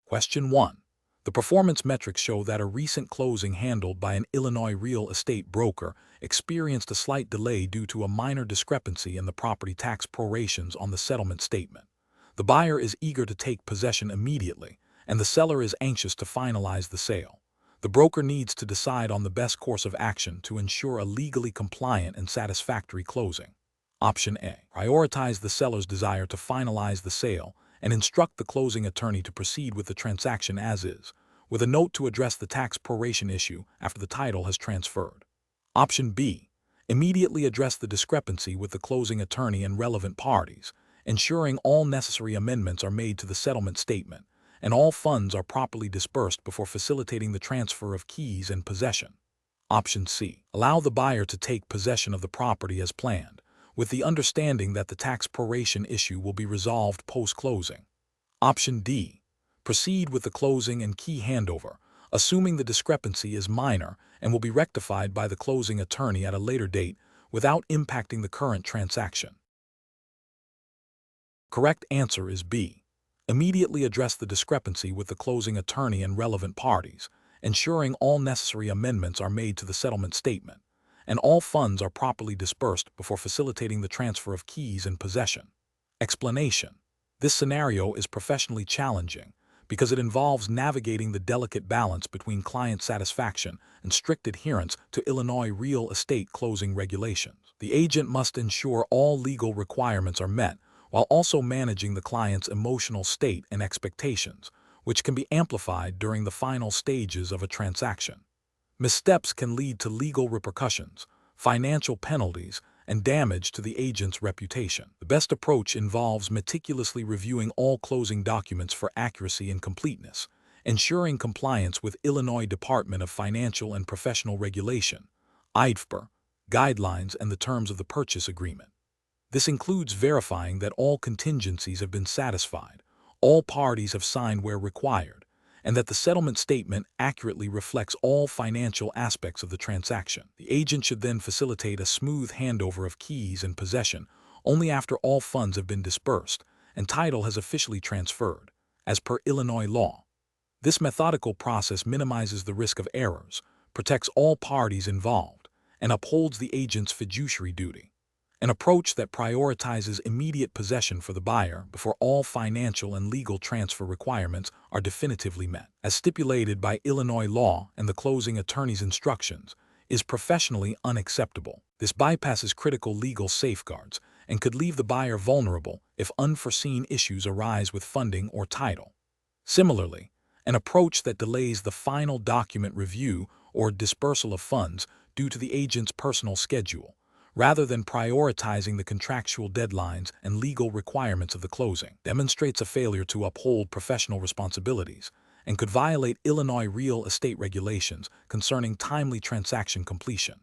Question 1. The performance metrics show that a recent closing handled by an Illinois real estate broker experienced a slight delay due to a minor discrepancy in the property tax prorations on the settlement statement. The buyer is eager to take possession immediately, and the seller is anxious to finalize the sale. The broker needs to decide on the best course of action to ensure a legally compliant and satisfactory closing. Option A. Prioritize the seller's desire to finalize the sale and instruct the closing attorney to proceed with the transaction as is, with a note to address the tax proration issue after the title has transferred. Option B. Immediately address the discrepancy with the closing attorney and relevant parties, ensuring all necessary amendments are made to the settlement statement and all funds are properly disbursed before facilitating the transfer of keys and possession. Option C. Allow the buyer to take possession of the property as planned, with the understanding that the tax proration issue will be resolved post-closing. Option D. Proceed with the closing and key handover, assuming the discrepancy is minor and will be rectified by the closing attorney at a later date without impacting the current transaction. Correct answer is B. Immediately address the discrepancy with the closing attorney and relevant parties, ensuring all necessary amendments are made to the settlement statement, and all funds are properly disbursed before facilitating the transfer of keys and possession. Explanation. This scenario is professionally challenging because it involves navigating the delicate balance between client satisfaction and strict adherence to Illinois real estate closing regulations. The agent must ensure all legal requirements are met while also managing the client's emotional state and expectations, which can be amplified during the final stages of a transaction. Missteps can lead to legal repercussions, financial penalties, and damage to the agent's reputation. The best approach involves meticulously reviewing all closing documents for accuracy and completeness, ensuring compliance with Illinois Department of Financial and Professional Regulation, IDFPR, guidelines and the terms of the purchase agreement. This includes verifying that all contingencies have been satisfied, all parties have signed where required, and that the settlement statement accurately reflects all financial aspects of the transaction. The agent should then facilitate a smooth handover of keys and possession only after all funds have been disbursed and title has officially transferred, as per Illinois law. This methodical process minimizes the risk of errors, protects all parties involved, and upholds the agent's fiduciary duty. An approach that prioritizes immediate possession for the buyer before all financial and legal transfer requirements are definitively met, as stipulated by Illinois law and the closing attorney's instructions, is professionally unacceptable. This bypasses critical legal safeguards and could leave the buyer vulnerable if unforeseen issues arise with funding or title. Similarly, an approach that delays the final document review or dispersal of funds due to the agent's personal schedule, rather than prioritizing the contractual deadlines and legal requirements of the closing, demonstrates a failure to uphold professional responsibilities and could violate Illinois real estate regulations concerning timely transaction completion.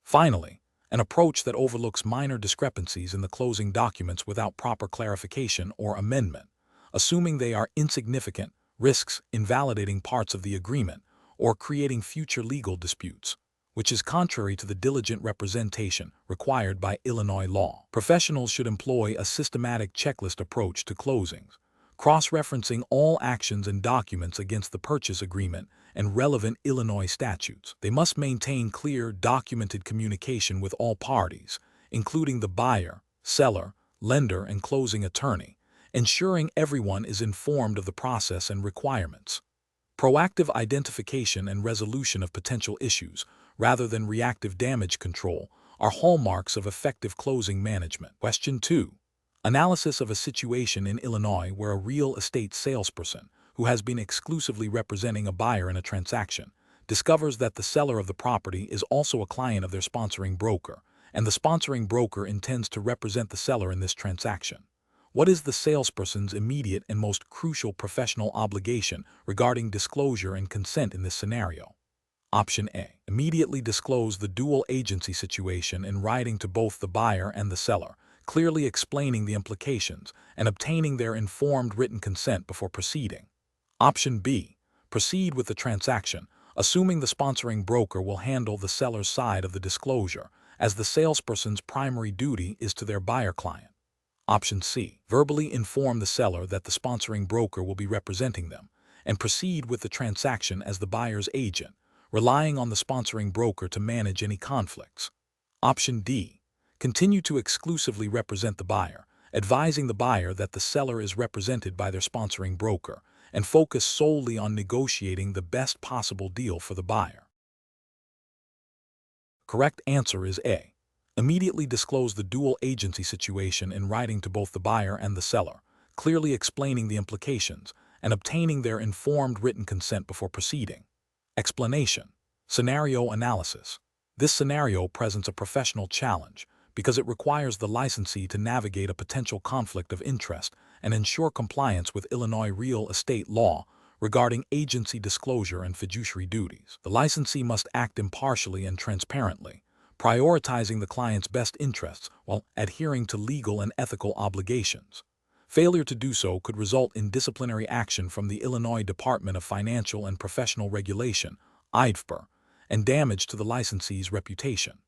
Finally, an approach that overlooks minor discrepancies in the closing documents without proper clarification or amendment, assuming they are insignificant, risks invalidating parts of the agreement or creating future legal disputes, which is contrary to the diligent representation required by Illinois law. Professionals should employ a systematic checklist approach to closings, cross-referencing all actions and documents against the purchase agreement and relevant Illinois statutes. They must maintain clear, documented communication with all parties, including the buyer, seller, lender, and closing attorney, ensuring everyone is informed of the process and requirements. Proactive identification and resolution of potential issues, rather than reactive damage control, are hallmarks of effective closing management. Question 2. Analysis of a situation in Illinois where a real estate salesperson, who has been exclusively representing a buyer in a transaction, discovers that the seller of the property is also a client of their sponsoring broker, and the sponsoring broker intends to represent the seller in this transaction. What is the salesperson's immediate and most crucial professional obligation regarding disclosure and consent in this scenario? Option A. Immediately disclose the dual agency situation in writing to both the buyer and the seller, clearly explaining the implications and obtaining their informed written consent before proceeding. Option B. Proceed with the transaction, assuming the sponsoring broker will handle the seller's side of the disclosure, as the salesperson's primary duty is to their buyer client. Option C. Verbally inform the seller that the sponsoring broker will be representing them, and proceed with the transaction as the buyer's agent, relying on the sponsoring broker to manage any conflicts. Option D. Continue to exclusively represent the buyer, advising the buyer that the seller is represented by their sponsoring broker, and focus solely on negotiating the best possible deal for the buyer. Correct answer is A. Immediately disclose the dual agency situation in writing to both the buyer and the seller, clearly explaining the implications and obtaining their informed written consent before proceeding. Explanation. Scenario analysis. This scenario presents a professional challenge because it requires the licensee to navigate a potential conflict of interest and ensure compliance with Illinois real estate law regarding agency disclosure and fiduciary duties. The licensee must act impartially and transparently, prioritizing the client's best interests while adhering to legal and ethical obligations. Failure to do so could result in disciplinary action from the Illinois Department of Financial and Professional Regulation, IDFPR, and damage to the licensee's reputation.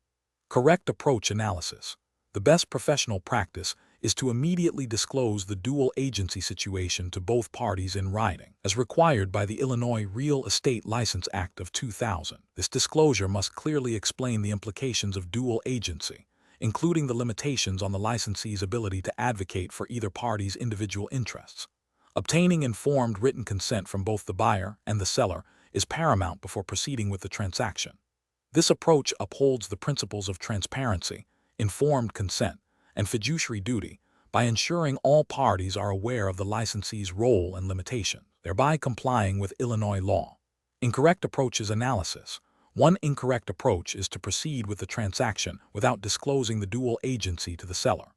Correct approach analysis. The best professional practice is to immediately disclose the dual agency situation to both parties in writing, as required by the Illinois Real Estate License Act of 2000. This disclosure must clearly explain the implications of dual agency, including the limitations on the licensee's ability to advocate for either party's individual interests. Obtaining informed written consent from both the buyer and the seller is paramount before proceeding with the transaction. This approach upholds the principles of transparency, informed consent, and fiduciary duty by ensuring all parties are aware of the licensee's role and limitations, thereby complying with Illinois law. Incorrect approaches analysis. One incorrect approach is to proceed with the transaction without disclosing the dual agency to the seller.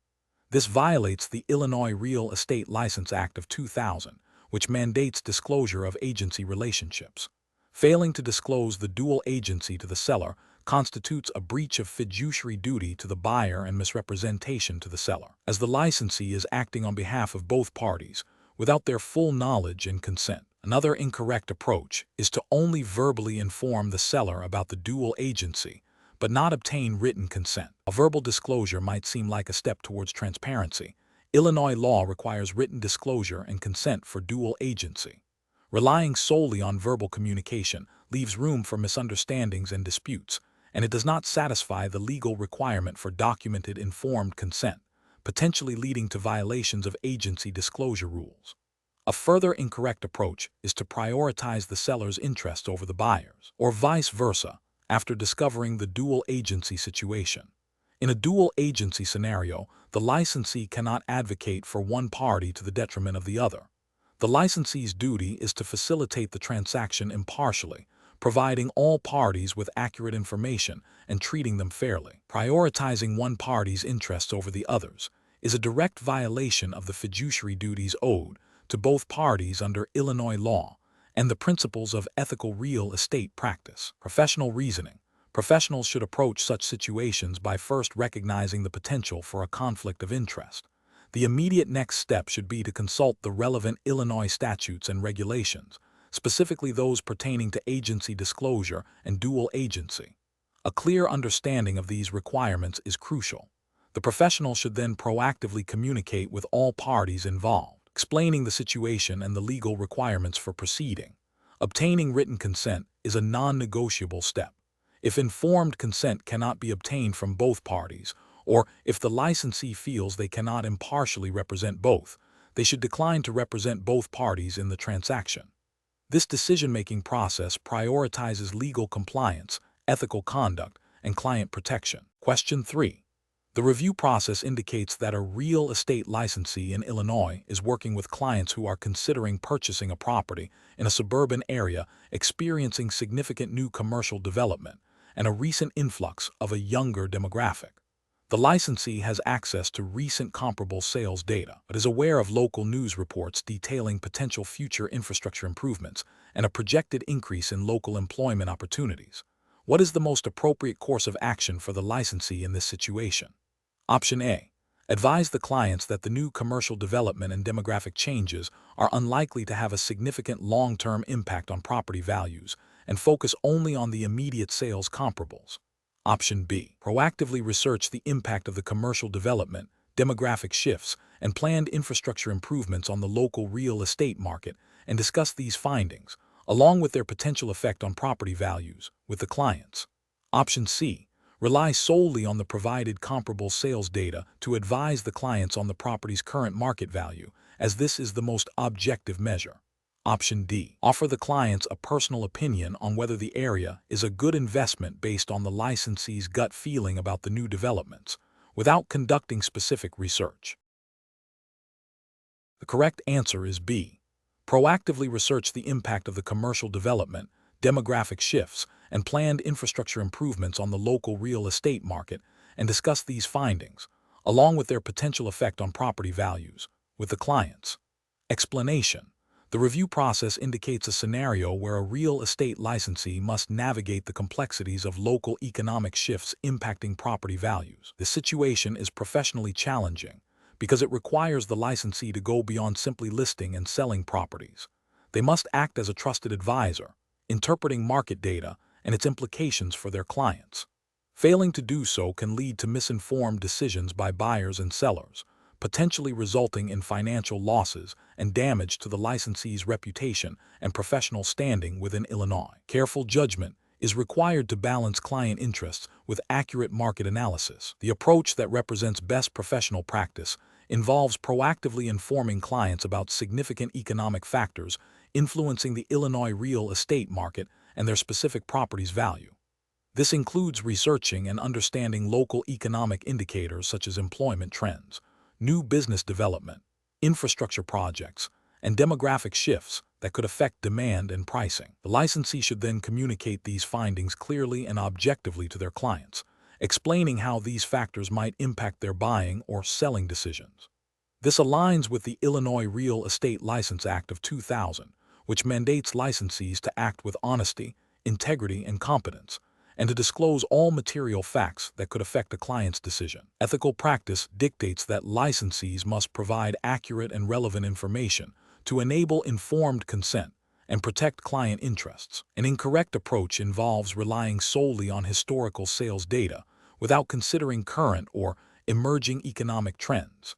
This violates the Illinois Real Estate License Act of 2000, which mandates disclosure of agency relationships. Failing to disclose the dual agency to the seller constitutes a breach of fiduciary duty to the buyer and misrepresentation to the seller, as the licensee is acting on behalf of both parties without their full knowledge and consent. Another incorrect approach is to only verbally inform the seller about the dual agency, but not obtain written consent. A verbal disclosure might seem like a step towards transparency. Illinois law requires written disclosure and consent for dual agency. Relying solely on verbal communication leaves room for misunderstandings and disputes, and it does not satisfy the legal requirement for documented informed consent, potentially leading to violations of agency disclosure rules. A further incorrect approach is to prioritize the seller's interests over the buyer's, or vice versa, after discovering the dual agency situation. In a dual agency scenario, the licensee cannot advocate for one party to the detriment of the other. The licensee's duty is to facilitate the transaction impartially, providing all parties with accurate information and treating them fairly. Prioritizing one party's interests over the others is a direct violation of the fiduciary duties owed to both parties under Illinois law and the principles of ethical real estate practice. Professional reasoning. Professionals should approach such situations by first recognizing the potential for a conflict of interest. The immediate next step should be to consult the relevant Illinois statutes and regulations, specifically those pertaining to agency disclosure and dual agency. A clear understanding of these requirements is crucial. The professional should then proactively communicate with all parties involved, explaining the situation and the legal requirements for proceeding. Obtaining written consent is a non-negotiable step. If informed consent cannot be obtained from both parties, or if the licensee feels they cannot impartially represent both, they should decline to represent both parties in the transaction. This decision-making process prioritizes legal compliance, ethical conduct, and client protection. Question 3. The review process indicates that a real estate licensee in Illinois is working with clients who are considering purchasing a property in a suburban area experiencing significant new commercial development and a recent influx of a younger demographic. The licensee has access to recent comparable sales data, but is aware of local news reports detailing potential future infrastructure improvements and a projected increase in local employment opportunities. What is the most appropriate course of action for the licensee in this situation? Option A. Advise the clients that the new commercial development and demographic changes are unlikely to have a significant long-term impact on property values and focus only on the immediate sales comparables. Option B. Proactively research the impact of the commercial development demographic shifts, and planned infrastructure improvements on the local real estate market, and discuss these findings, along with their potential effect on property values, with the clients. Option C. Rely solely on the provided comparable sales data to advise the clients on the property's current market value, as this is the most objective measure. Option D. Offer the clients a personal opinion on whether the area is a good investment based on the licensee's gut feeling about the new developments, without conducting specific research. The correct answer is B. Proactively research the impact of the commercial development, demographic shifts, and planned infrastructure improvements on the local real estate market, and discuss these findings, along with their potential effect on property values, with the clients. Explanation. The review process indicates a scenario where a real estate licensee must navigate the complexities of local economic shifts impacting property values. This situation is professionally challenging because it requires the licensee to go beyond simply listing and selling properties. They must act as a trusted advisor, interpreting market data and its implications for their clients. Failing to do so can lead to misinformed decisions by buyers and sellers, potentially resulting in financial losses and damage to the licensee's reputation and professional standing within Illinois. Careful judgment is required to balance client interests with accurate market analysis. The approach that represents best professional practice involves proactively informing clients about significant economic factors influencing the Illinois real estate market and their specific property's value. This includes researching and understanding local economic indicators such as employment trends, new business development, infrastructure projects, and demographic shifts that could affect demand and pricing. The licensee should then communicate these findings clearly and objectively to their clients, explaining how these factors might impact their buying or selling decisions. This aligns with the Illinois Real Estate License Act of 2000, which mandates licensees to act with honesty, integrity, and competence, and to disclose all material facts that could affect a client's decision. Ethical practice dictates that licensees must provide accurate and relevant information to enable informed consent and protect client interests. An incorrect approach involves relying solely on historical sales data without considering current or emerging economic trends.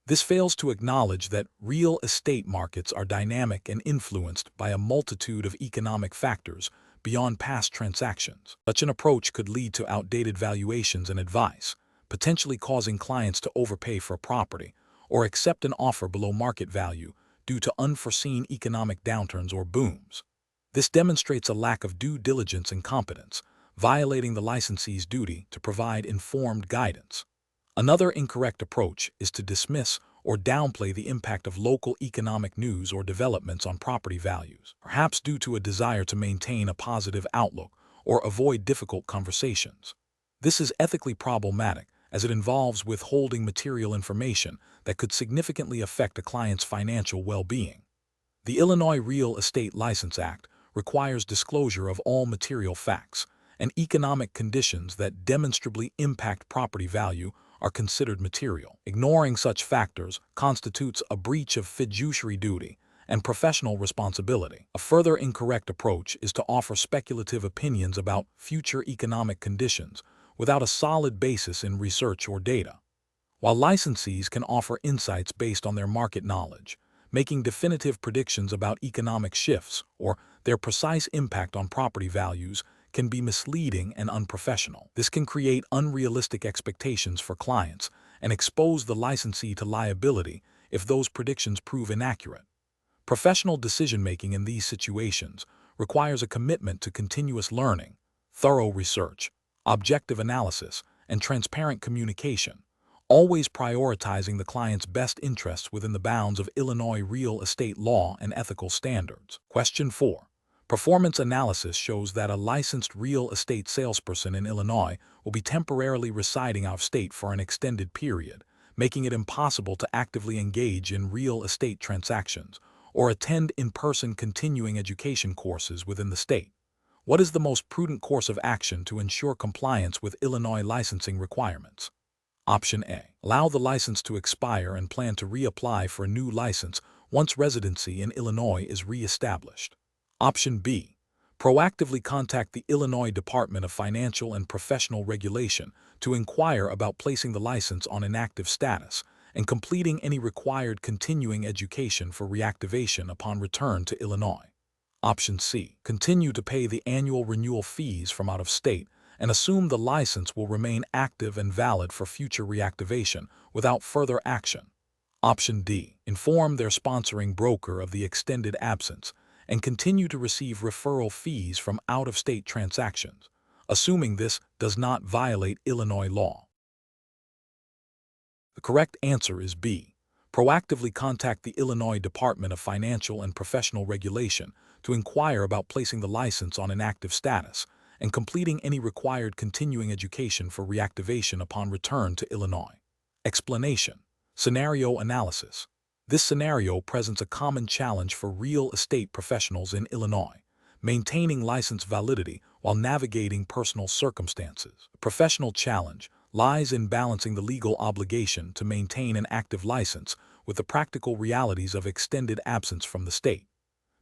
This fails to acknowledge that real estate markets are dynamic and influenced by a multitude of economic factors beyond past transactions. Such an approach could lead to outdated valuations and advice, potentially causing clients to overpay for a property or accept an offer below market value due to unforeseen economic downturns or booms. This demonstrates a lack of due diligence and competence, violating the licensee's duty to provide informed guidance. Another incorrect approach is to dismiss or downplay the impact of local economic news or developments on property values, perhaps due to a desire to maintain a positive outlook or avoid difficult conversations. This is ethically problematic as it involves withholding material information that could significantly affect a client's financial well-being. The Illinois Real Estate License Act requires disclosure of all material facts, and economic conditions that demonstrably impact property value are considered material. Ignoring such factors constitutes a breach of fiduciary duty and professional responsibility. A further incorrect approach is to offer speculative opinions about future economic conditions without a solid basis in research or data. While licensees can offer insights based on their market knowledge, making definitive predictions about economic shifts or their precise impact on property values can be misleading and unprofessional. This can create unrealistic expectations for clients and expose the licensee to liability if those predictions prove inaccurate. Professional decision-making in these situations requires a commitment to continuous learning, thorough research, objective analysis, and transparent communication, always prioritizing the client's best interests within the bounds of Illinois real estate law and ethical standards. Question 4. Performance analysis shows that a licensed real estate salesperson in Illinois will be temporarily residing out of state for an extended period, making it impossible to actively engage in real estate transactions or attend in-person continuing education courses within the state. What is the most prudent course of action to ensure compliance with Illinois licensing requirements? Option A. Allow the license to expire and plan to reapply for a new license once residency in Illinois is re-established. Option B. Proactively contact the Illinois Department of Financial and Professional Regulation to inquire about placing the license on inactive status and completing any required continuing education for reactivation upon return to Illinois. Option C. Continue to pay the annual renewal fees from out of state and assume the license will remain active and valid for future reactivation without further action. Option D. Inform their sponsoring broker of the extended absence and continue to receive referral fees from out-of-state transactions, assuming this does not violate Illinois law. The correct answer is B. Proactively contact the Illinois Department of Financial and Professional Regulation to inquire about placing the license on inactive status and completing any required continuing education for reactivation upon return to Illinois. Explanation. Scenario analysis. This scenario presents a common challenge for real estate professionals in Illinois, maintaining license validity while navigating personal circumstances. The professional challenge lies in balancing the legal obligation to maintain an active license with the practical realities of extended absence from the state.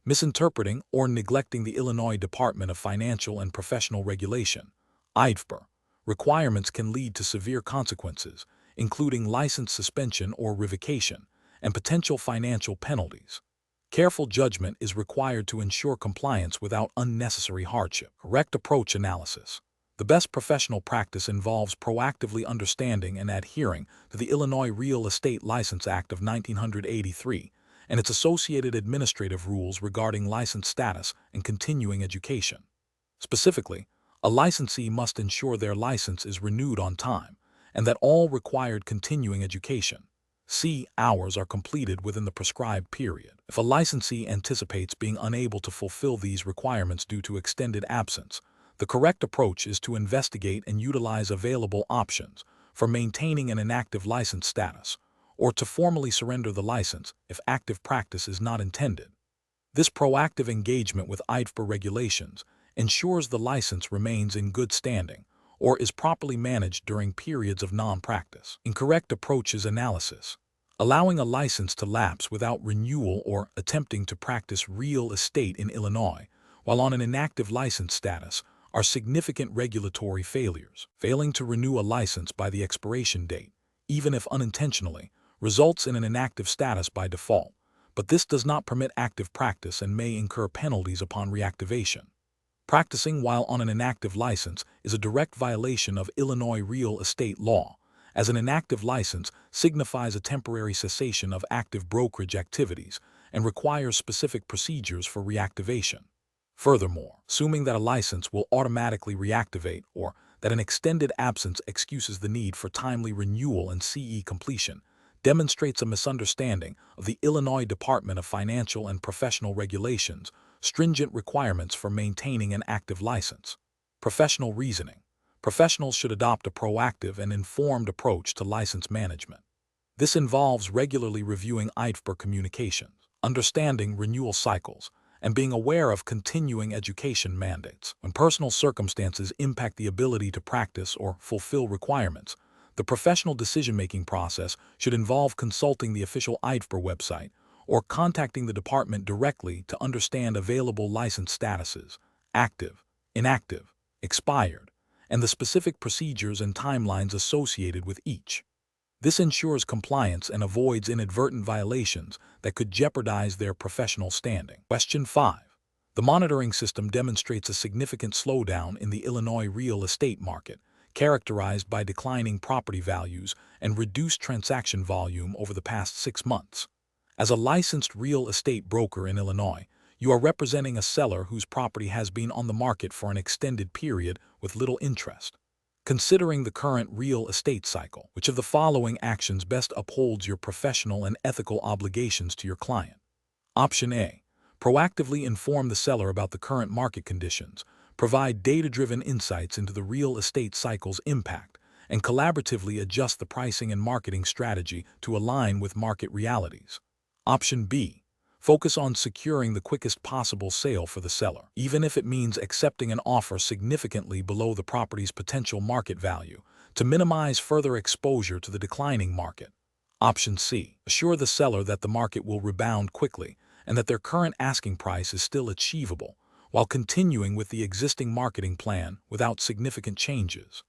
Misinterpreting or neglecting the Illinois Department of Financial and Professional Regulation (IDFPR) requirements can lead to severe consequences, including license suspension or revocation, and potential financial penalties. Careful judgment is required to ensure compliance without unnecessary hardship. Correct approach analysis. The best professional practice involves proactively understanding and adhering to the Illinois Real Estate License Act of 1983 and its associated administrative rules regarding license status and continuing education. Specifically, a licensee must ensure their license is renewed on time and that all required continuing education hours are completed within the prescribed period. If a licensee anticipates being unable to fulfill these requirements due to extended absence, the correct approach is to investigate and utilize available options for maintaining an inactive license status, or to formally surrender the license if active practice is not intended. This proactive engagement with IDFPR regulations ensures the license remains in good standing or is properly managed during periods of non-practice. Incorrect approach is analysis. Allowing a license to lapse without renewal or attempting to practice real estate in Illinois while on an inactive license status are significant regulatory failures. Failing to renew a license by the expiration date, even if unintentionally, results in an inactive status by default, but this does not permit active practice and may incur penalties upon reactivation. Practicing while on an inactive license is a direct violation of Illinois real estate law, as an inactive license signifies a temporary cessation of active brokerage activities and requires specific procedures for reactivation. Furthermore, assuming that a license will automatically reactivate or that an extended absence excuses the need for timely renewal and CE completion demonstrates a misunderstanding of the Illinois Department of Financial and Professional Regulations' stringent requirements for maintaining an active license. Professional reasoning. Professionals should adopt a proactive and informed approach to license management. This involves regularly reviewing IDFPR communications, understanding renewal cycles, and being aware of continuing education mandates. When personal circumstances impact the ability to practice or fulfill requirements, the professional decision-making process should involve consulting the official IDFPR website or contacting the department directly to understand available license statuses, active, inactive, expired, and the specific procedures and timelines associated with each. This ensures compliance and avoids inadvertent violations that could jeopardize their professional standing. Question 5. The monitoring system demonstrates a significant slowdown in the Illinois real estate market, characterized by declining property values and reduced transaction volume over the past 6 months. As a licensed real estate broker in Illinois, you are representing a seller whose property has been on the market for an extended period with little interest. Considering the current real estate cycle, which of the following actions best upholds your professional and ethical obligations to your client? Option A. Proactively inform the seller about the current market conditions, provide data-driven insights into the real estate cycle's impact, and collaboratively adjust the pricing and marketing strategy to align with market realities. Option B. Focus on securing the quickest possible sale for the seller, even if it means accepting an offer significantly below the property's potential market value, to minimize further exposure to the declining market. Option C. Assure the seller that the market will rebound quickly and that their current asking price is still achievable, while continuing with the existing marketing plan without significant changes.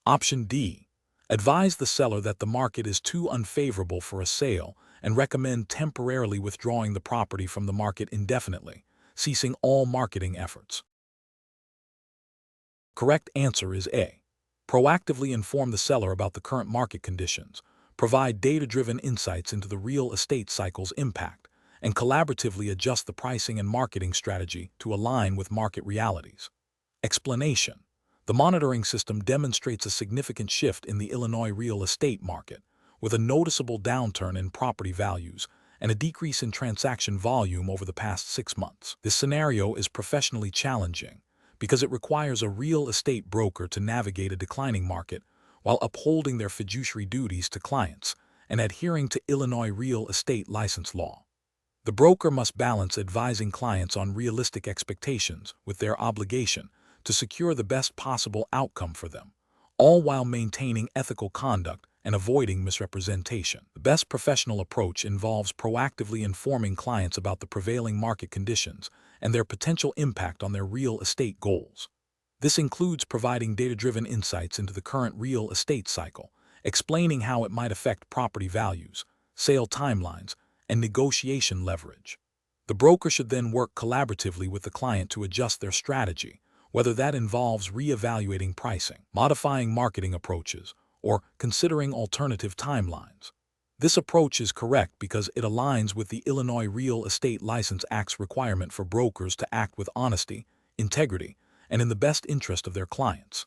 Option D. Advise the seller that the market is too unfavorable for a sale and recommend temporarily withdrawing the property from the market indefinitely, ceasing all marketing efforts. Correct answer is A. Proactively inform the seller about the current market conditions, provide data-driven insights into the real estate cycle's impact, and collaboratively adjust the pricing and marketing strategy to align with market realities. Explanation. The monitoring system demonstrates a significant shift in the Illinois real estate market, with a noticeable downturn in property values and a decrease in transaction volume over the past 6 months. This scenario is professionally challenging because it requires a real estate broker to navigate a declining market while upholding their fiduciary duties to clients and adhering to Illinois real estate license law. The broker must balance advising clients on realistic expectations with their obligation to secure the best possible outcome for them, all while maintaining ethical conduct and avoiding misrepresentation. The best professional approach involves proactively informing clients about the prevailing market conditions and their potential impact on their real estate goals. This includes providing data-driven insights into the current real estate cycle, explaining how it might affect property values, sale timelines, and negotiation leverage. The broker should then work collaboratively with the client to adjust their strategy, whether that involves reevaluating pricing, modifying marketing approaches, or considering alternative timelines. This approach is correct because it aligns with the Illinois Real Estate License Act's requirement for brokers to act with honesty, integrity, and in the best interest of their clients.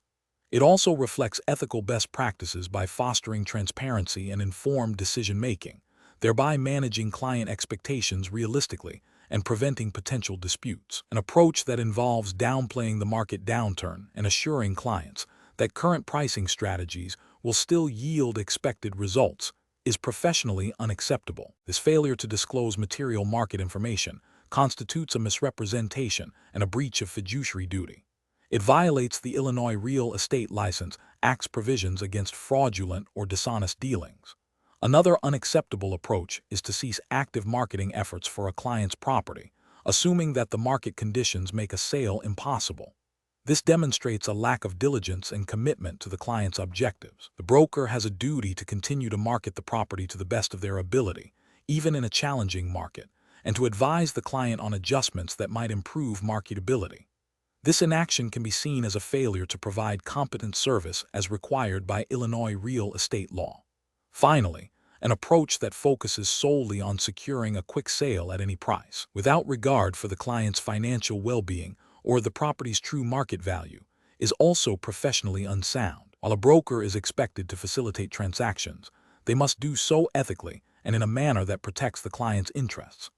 It also reflects ethical best practices by fostering transparency and informed decision-making, thereby managing client expectations realistically and preventing potential disputes. An approach that involves downplaying the market downturn and assuring clients that current pricing strategies will still yield expected results is professionally unacceptable. This failure to disclose material market information constitutes a misrepresentation and a breach of fiduciary duty. It violates the Illinois Real Estate License Act's provisions against fraudulent or dishonest dealings. Another unacceptable approach is to cease active marketing efforts for a client's property, assuming that the market conditions make a sale impossible. This demonstrates a lack of diligence and commitment to the client's objectives. The broker has a duty to continue to market the property to the best of their ability, even in a challenging market, and to advise the client on adjustments that might improve marketability. This inaction can be seen as a failure to provide competent service as required by Illinois real estate law. Finally, an approach that focuses solely on securing a quick sale at any price, without regard for the client's financial well-being or the property's true market value, is also professionally unsound. While a broker is expected to facilitate transactions, they must do so ethically and in a manner that protects the client's interests.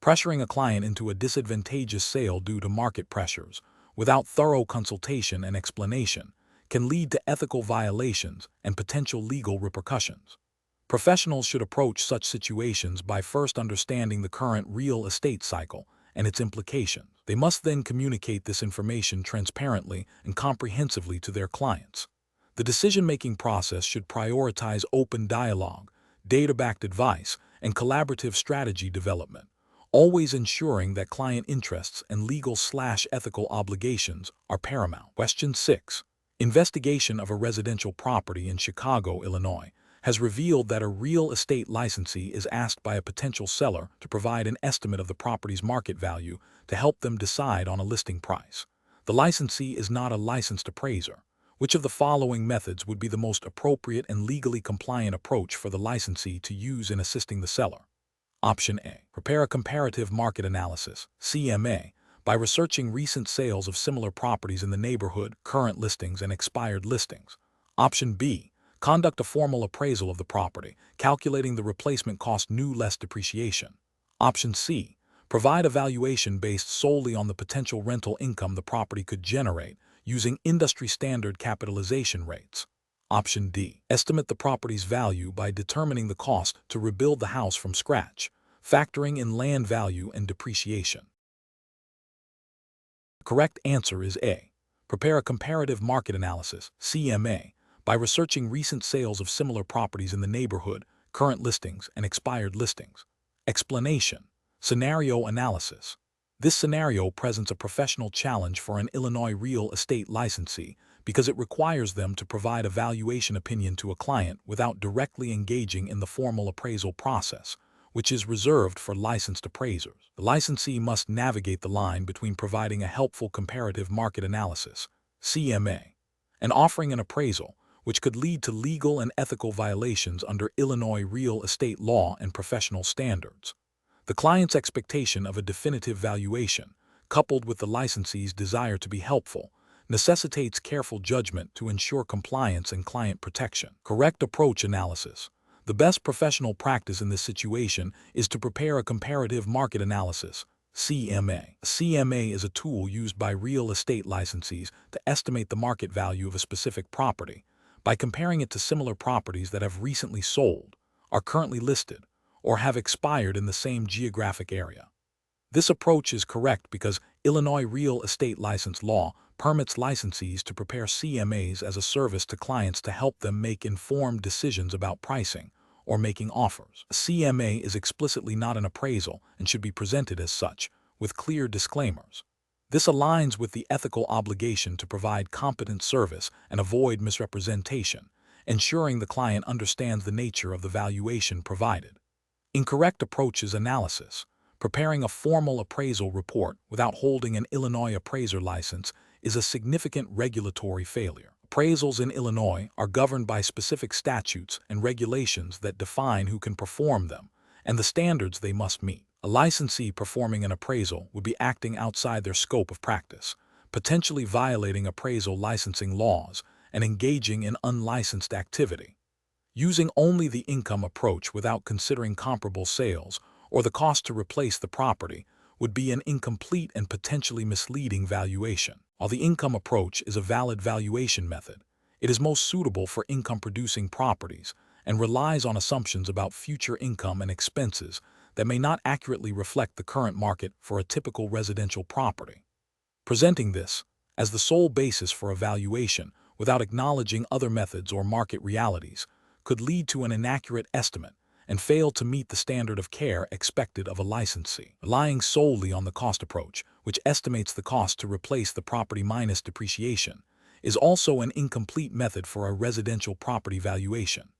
Pressuring a client into a disadvantageous sale due to market pressures, without thorough consultation and explanation, can lead to ethical violations and potential legal repercussions. Professionals should approach such situations by first understanding the current real estate cycle and its implications. They must then communicate this information transparently and comprehensively to their clients. The decision-making process should prioritize open dialogue, data-backed advice, and collaborative strategy development, always ensuring that client interests and legal/ethical obligations are paramount. Question 6. Investigation of a residential property in Chicago, Illinois, has revealed that a real estate licensee is asked by a potential seller to provide an estimate of the property's market value to help them decide on a listing price. The licensee is not a licensed appraiser. Which of the following methods would be the most appropriate and legally compliant approach for the licensee to use in assisting the seller? Option A. Prepare a comparative market analysis, CMA, by researching recent sales of similar properties in the neighborhood, current listings, and expired listings. Option B. Conduct a formal appraisal of the property, calculating the replacement cost new less depreciation. Option C. Provide a valuation based solely on the potential rental income the property could generate, using industry-standard capitalization rates. Option D. Estimate the property's value by determining the cost to rebuild the house from scratch, factoring in land value and depreciation. The correct answer is A. Prepare a comparative market analysis, CMA, by researching recent sales of similar properties in the neighborhood, current listings, and expired listings. Explanation. Scenario analysis. This scenario presents a professional challenge for an Illinois real estate licensee because it requires them to provide a valuation opinion to a client without directly engaging in the formal appraisal process, which is reserved for licensed appraisers. The licensee must navigate the line between providing a helpful comparative market analysis, CMA, and offering an appraisal, which could lead to legal and ethical violations under Illinois real estate law and professional standards. The client's expectation of a definitive valuation, coupled with the licensee's desire to be helpful, necessitates careful judgment to ensure compliance and client protection. Correct approach analysis. The best professional practice in this situation is to prepare a comparative market analysis, CMA. A CMA is a tool used by real estate licensees to estimate the market value of a specific property by comparing it to similar properties that have recently sold, are currently listed, or have expired in the same geographic area. This approach is correct because Illinois real estate license law permits licensees to prepare CMAs as a service to clients to help them make informed decisions about pricing or making offers. A CMA is explicitly not an appraisal and should be presented as such, with clear disclaimers. This aligns with the ethical obligation to provide competent service and avoid misrepresentation, ensuring the client understands the nature of the valuation provided. Incorrect approaches analysis. Preparing a formal appraisal report without holding an Illinois appraiser license is a significant regulatory failure. Appraisals in Illinois are governed by specific statutes and regulations that define who can perform them and the standards they must meet. A licensee performing an appraisal would be acting outside their scope of practice, potentially violating appraisal licensing laws and engaging in unlicensed activity. Using only the income approach without considering comparable sales or the cost to replace the property would be an incomplete and potentially misleading valuation. While the income approach is a valid valuation method, it is most suitable for income-producing properties and relies on assumptions about future income and expenses that may not accurately reflect the current market for a typical residential property. Presenting this as the sole basis for a valuation without acknowledging other methods or market realities could lead to an inaccurate estimate and fail to meet the standard of care expected of a licensee. Relying solely on the cost approach, which estimates the cost to replace the property minus depreciation, is also an incomplete method for a residential property valuation.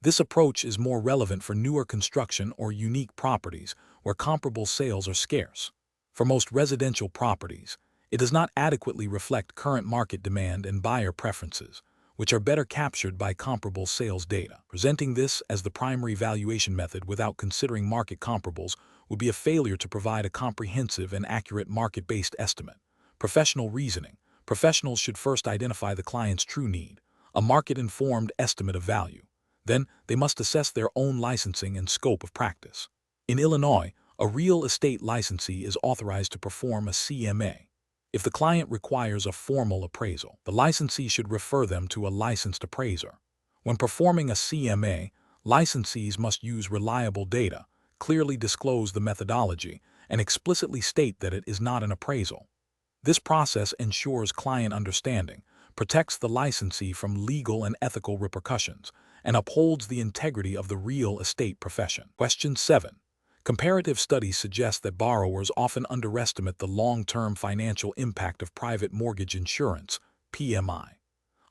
This approach is more relevant for newer construction or unique properties where comparable sales are scarce. For most residential properties, it does not adequately reflect current market demand and buyer preferences, which are better captured by comparable sales data. Presenting this as the primary valuation method without considering market comparables would be a failure to provide a comprehensive and accurate market-based estimate. Professional reasoning. Professionals should first identify the client's true need, a market-informed estimate of value. Then, they must assess their own licensing and scope of practice. In Illinois, a real estate licensee is authorized to perform a CMA. If the client requires a formal appraisal, the licensee should refer them to a licensed appraiser. When performing a CMA, licensees must use reliable data, clearly disclose the methodology, and explicitly state that it is not an appraisal. This process ensures client understanding, protects the licensee from legal and ethical repercussions, and upholds the integrity of the real estate profession. Question 7. Comparative studies suggest that borrowers often underestimate the long-term financial impact of private mortgage insurance, PMI.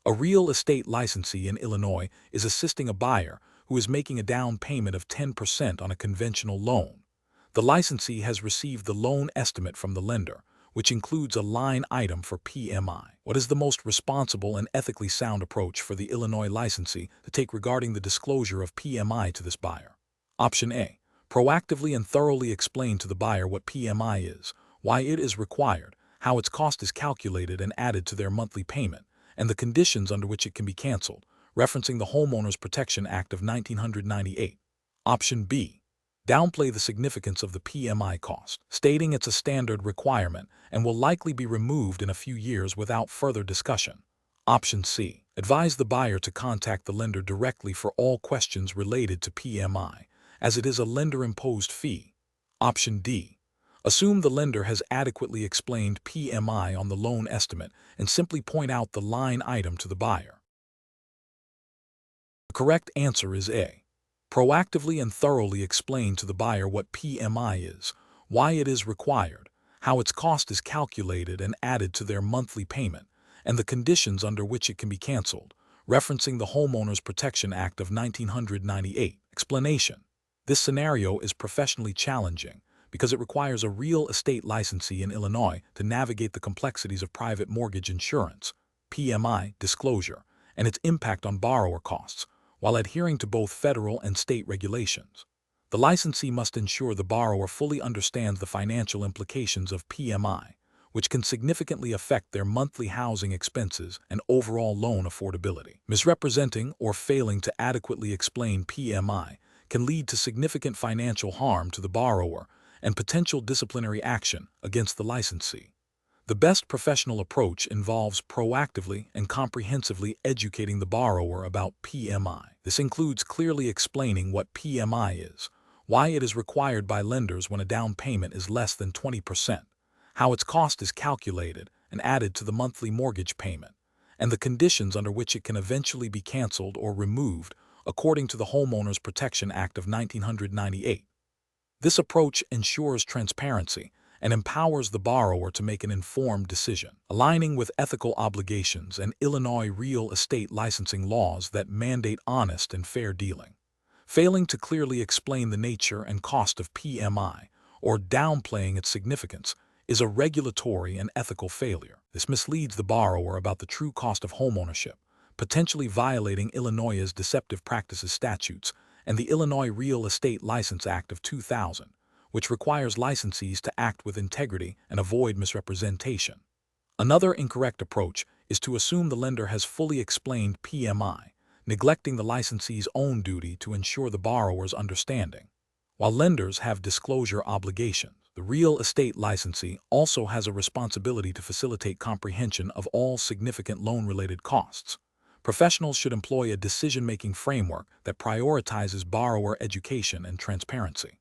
A real estate licensee in Illinois is assisting a buyer who is making a down payment of 10% on a conventional loan. The licensee has received the loan estimate from the lender, which includes a line item for PMI. What is the most responsible and ethically sound approach for the Illinois licensee to take regarding the disclosure of PMI to this buyer? Option A. Proactively and thoroughly explain to the buyer what PMI is, why it is required, how its cost is calculated and added to their monthly payment, and the conditions under which it can be canceled, referencing the Homeowners Protection Act of 1998. Option B. Downplay the significance of the PMI cost, stating it's a standard requirement and will likely be removed in a few years without further discussion. Option C. Advise the buyer to contact the lender directly for all questions related to PMI, as it is a lender-imposed fee. Option D. Assume the lender has adequately explained PMI on the loan estimate and simply point out the line item to the buyer. The correct answer is A. Proactively and thoroughly explain to the buyer what PMI is, why it is required, how its cost is calculated and added to their monthly payment, and the conditions under which it can be canceled, referencing the Homeowners Protection Act of 1998. Explanation: this scenario is professionally challenging because it requires a real estate licensee in Illinois to navigate the complexities of private mortgage insurance, PMI, disclosure, and its impact on borrower costs, while adhering to both federal and state regulations. The licensee must ensure the borrower fully understands the financial implications of PMI, which can significantly affect their monthly housing expenses and overall loan affordability. Misrepresenting or failing to adequately explain PMI can lead to significant financial harm to the borrower and potential disciplinary action against the licensee. The best professional approach involves proactively and comprehensively educating the borrower about PMI. This includes clearly explaining what PMI is, why it is required by lenders when a down payment is less than 20%, how its cost is calculated and added to the monthly mortgage payment, and the conditions under which it can eventually be canceled or removed according to the Homeowners Protection Act of 1998. This approach ensures transparency and empowers the borrower to make an informed decision, aligning with ethical obligations and Illinois real estate licensing laws that mandate honest and fair dealing. Failing to clearly explain the nature and cost of PMI or downplaying its significance is a regulatory and ethical failure. This misleads the borrower about the true cost of homeownership, potentially violating Illinois' deceptive practices statutes and the Illinois Real Estate License Act of 2000, which requires licensees to act with integrity and avoid misrepresentation. Another incorrect approach is to assume the lender has fully explained PMI, neglecting the licensee's own duty to ensure the borrower's understanding. While lenders have disclosure obligations, the real estate licensee also has a responsibility to facilitate comprehension of all significant loan-related costs. Professionals should employ a decision-making framework that prioritizes borrower education and transparency.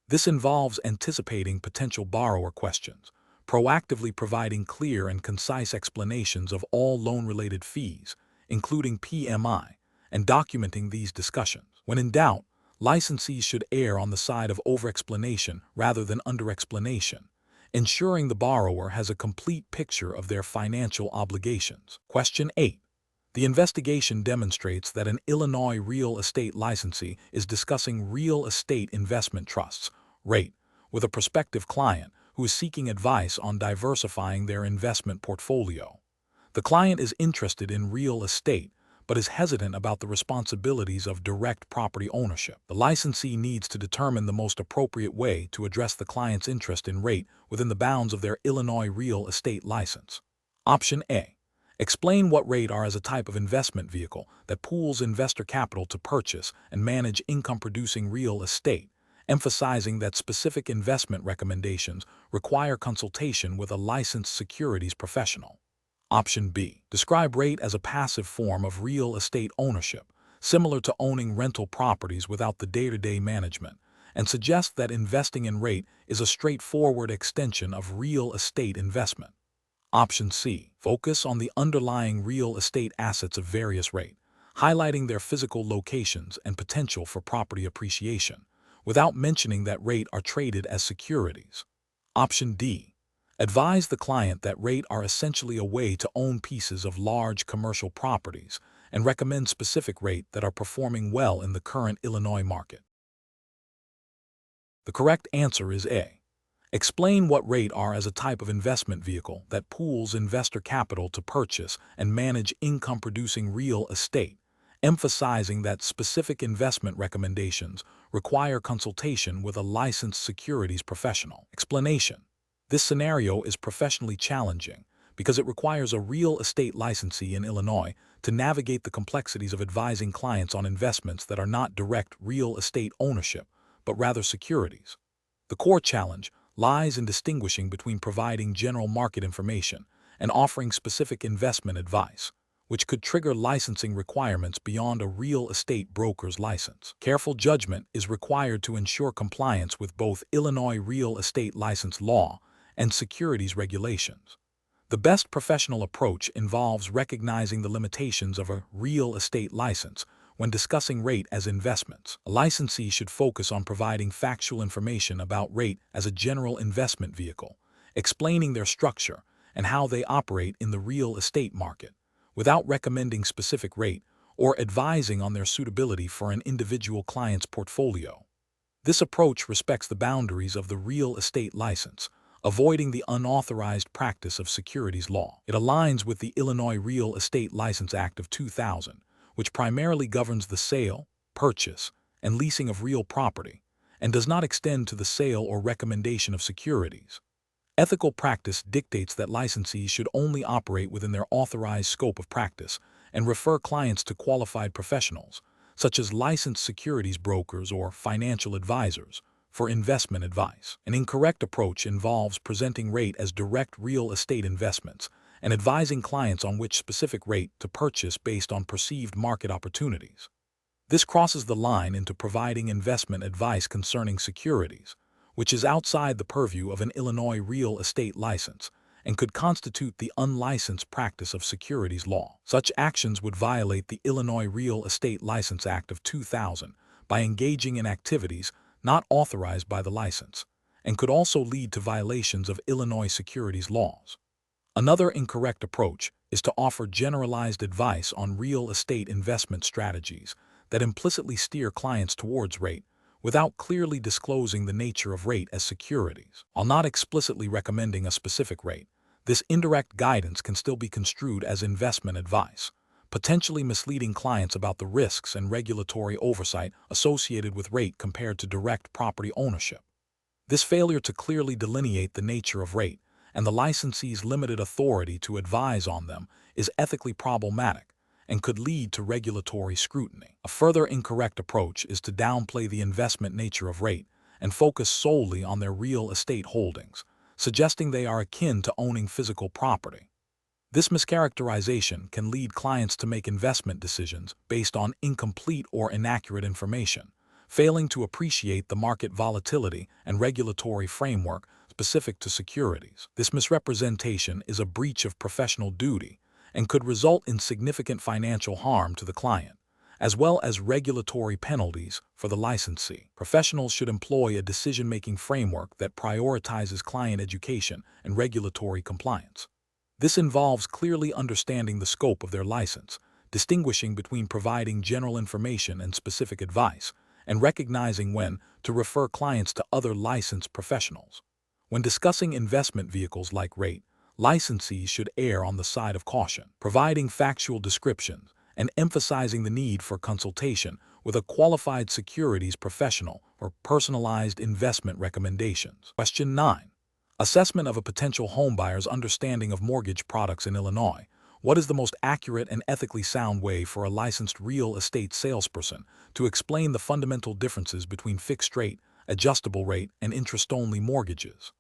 This involves anticipating potential borrower questions, proactively providing clear and concise explanations of all loan-related fees, including PMI, and documenting these discussions. When in doubt, licensees should err on the side of over-explanation rather than under-explanation, ensuring the borrower has a complete picture of their financial obligations. Question 8. The investigation demonstrates that an Illinois real estate licensee is discussing real estate investment trusts, REIT, with a prospective client who is seeking advice on diversifying their investment portfolio. The client is interested in real estate, but is hesitant about the responsibilities of direct property ownership. The licensee needs to determine the most appropriate way to address the client's interest in REIT within the bounds of their Illinois real estate license. Option A. Explain what REIT are as a type of investment vehicle that pools investor capital to purchase and manage income-producing real estate, emphasizing that specific investment recommendations require consultation with a licensed securities professional. Option B. Describe REIT as a passive form of real estate ownership, similar to owning rental properties without the day-to-day management, and suggest that investing in REIT is a straightforward extension of real estate investment. Option C. Focus on the underlying real estate assets of various REIT, highlighting their physical locations and potential for property appreciation, without mentioning that REIT are traded as securities. Option D. Advise the client that REIT are essentially a way to own pieces of large commercial properties and recommend specific REIT that are performing well in the current Illinois market. The correct answer is A. Explain what REIT are as a type of investment vehicle that pools investor capital to purchase and manage income-producing real estate, emphasizing that specific investment recommendations require consultation with a licensed securities professional. Explanation: this scenario is professionally challenging because it requires a real estate licensee in Illinois to navigate the complexities of advising clients on investments that are not direct real estate ownership, but rather securities. The core challenge lies in distinguishing between providing general market information and offering specific investment advice, which could trigger licensing requirements beyond a real estate broker's license. Careful judgment is required to ensure compliance with both Illinois real estate license law and securities regulations. The best professional approach involves recognizing the limitations of a real estate license when discussing REIT as investments. A licensee should focus on providing factual information about REIT as a general investment vehicle, explaining their structure and how they operate in the real estate market, without recommending specific rate or advising on their suitability for an individual client's portfolio. This approach respects the boundaries of the real estate license, avoiding the unauthorized practice of securities law. It aligns with the Illinois Real Estate License Act of 2000, which primarily governs the sale, purchase, and leasing of real property, and does not extend to the sale or recommendation of securities. Ethical practice dictates that licensees should only operate within their authorized scope of practice and refer clients to qualified professionals, such as licensed securities brokers or financial advisors, for investment advice. An incorrect approach involves presenting rate as direct real estate investments and advising clients on which specific rate to purchase based on perceived market opportunities. This crosses the line into providing investment advice concerning securities, which is outside the purview of an Illinois real estate license and could constitute the unlicensed practice of securities law. Such actions would violate the Illinois Real Estate License Act of 2000 by engaging in activities not authorized by the license, and could also lead to violations of Illinois securities laws. Another incorrect approach is to offer generalized advice on real estate investment strategies that implicitly steer clients towards rate without clearly disclosing the nature of rate as securities. While not explicitly recommending a specific rate, this indirect guidance can still be construed as investment advice, potentially misleading clients about the risks and regulatory oversight associated with rate compared to direct property ownership. This failure to clearly delineate the nature of rate and the licensee's limited authority to advise on them is ethically problematic and could lead to regulatory scrutiny. A further incorrect approach is to downplay the investment nature of rate and focus solely on their real estate holdings, suggesting they are akin to owning physical property. This mischaracterization can lead clients to make investment decisions based on incomplete or inaccurate information, failing to appreciate the market volatility and regulatory framework specific to securities. This misrepresentation is a breach of professional duty and could result in significant financial harm to the client, as well as regulatory penalties for the licensee. Professionals should employ a decision-making framework that prioritizes client education and regulatory compliance. This involves clearly understanding the scope of their license, distinguishing between providing general information and specific advice, and recognizing when to refer clients to other licensed professionals. When discussing investment vehicles like rate, licensees should err on the side of caution, providing factual descriptions and emphasizing the need for consultation with a qualified securities professional for personalized investment recommendations. Question 9. Assessment of a potential homebuyer's understanding of mortgage products in Illinois. What is the most accurate and ethically sound way for a licensed real estate salesperson to explain the fundamental differences between fixed rate, adjustable rate, and interest-only mortgages?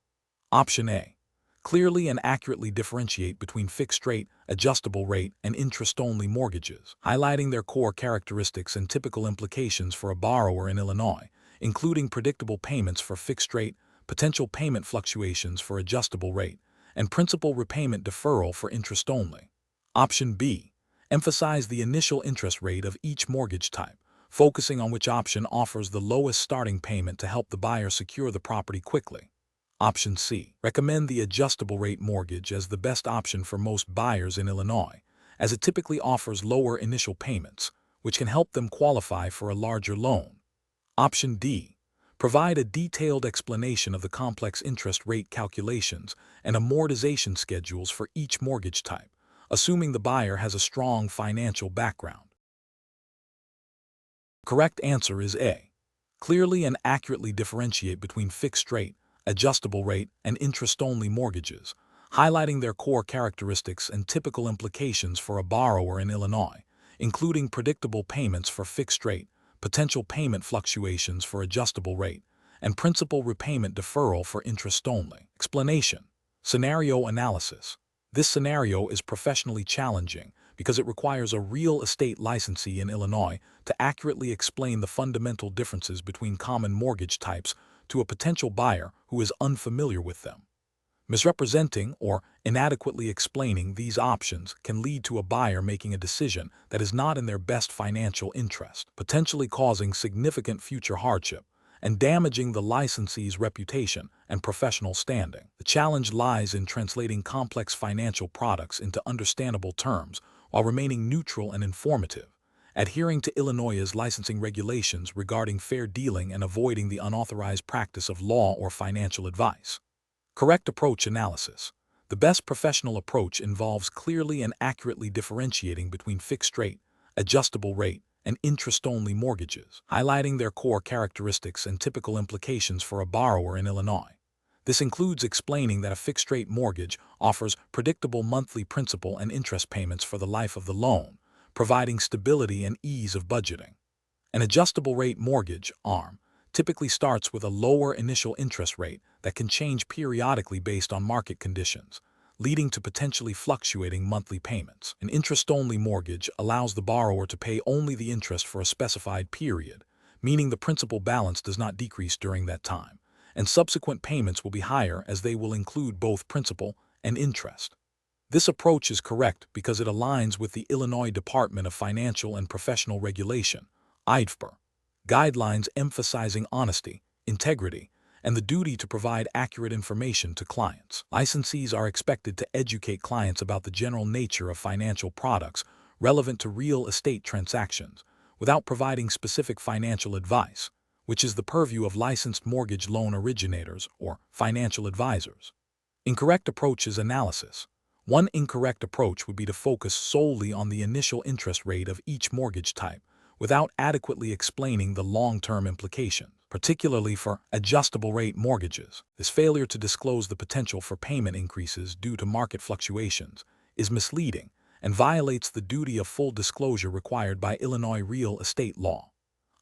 Option A. Clearly and accurately differentiate between fixed rate, adjustable rate, and interest-only mortgages, highlighting their core characteristics and typical implications for a borrower in Illinois, including predictable payments for fixed rate, potential payment fluctuations for adjustable rate, and principal repayment deferral for interest only. Option B. Emphasize the initial interest rate of each mortgage type, focusing on which option offers the lowest starting payment to help the buyer secure the property quickly. Option C. Recommend the adjustable rate mortgage as the best option for most buyers in Illinois, as it typically offers lower initial payments, which can help them qualify for a larger loan. Option D. Provide a detailed explanation of the complex interest rate calculations and amortization schedules for each mortgage type, assuming the buyer has a strong financial background. The correct answer is A. Clearly and accurately differentiate between fixed rate, adjustable rate, and interest-only mortgages, highlighting their core characteristics and typical implications for a borrower in Illinois, including predictable payments for fixed rate, potential payment fluctuations for adjustable rate, and principal repayment deferral for interest only. Explanation. Scenario analysis. This scenario is professionally challenging because it requires a real estate licensee in Illinois to accurately explain the fundamental differences between common mortgage types to a potential buyer who is unfamiliar with them. Misrepresenting or inadequately explaining these options can lead to a buyer making a decision that is not in their best financial interest, potentially causing significant future hardship and damaging the licensee's reputation and professional standing. The challenge lies in translating complex financial products into understandable terms while remaining neutral and informative, adhering to Illinois's licensing regulations regarding fair dealing and avoiding the unauthorized practice of law or financial advice. Correct approach analysis. The best professional approach involves clearly and accurately differentiating between fixed rate, adjustable rate, and interest-only mortgages, highlighting their core characteristics and typical implications for a borrower in Illinois. This includes explaining that a fixed-rate mortgage offers predictable monthly principal and interest payments for the life of the loan, providing stability and ease of budgeting. An adjustable-rate mortgage, ARM, typically starts with a lower initial interest rate that can change periodically based on market conditions, leading to potentially fluctuating monthly payments. An interest-only mortgage allows the borrower to pay only the interest for a specified period, meaning the principal balance does not decrease during that time, and subsequent payments will be higher as they will include both principal and interest. This approach is correct because it aligns with the Illinois Department of Financial and Professional Regulation, IDFPR, guidelines emphasizing honesty, integrity, and the duty to provide accurate information to clients. Licensees are expected to educate clients about the general nature of financial products relevant to real estate transactions, without providing specific financial advice, which is the purview of licensed mortgage loan originators or financial advisors. Incorrect approaches analysis. One incorrect approach would be to focus solely on the initial interest rate of each mortgage type, without adequately explaining the long-term implications, particularly for adjustable-rate mortgages. This failure to disclose the potential for payment increases due to market fluctuations is misleading and violates the duty of full disclosure required by Illinois real estate law.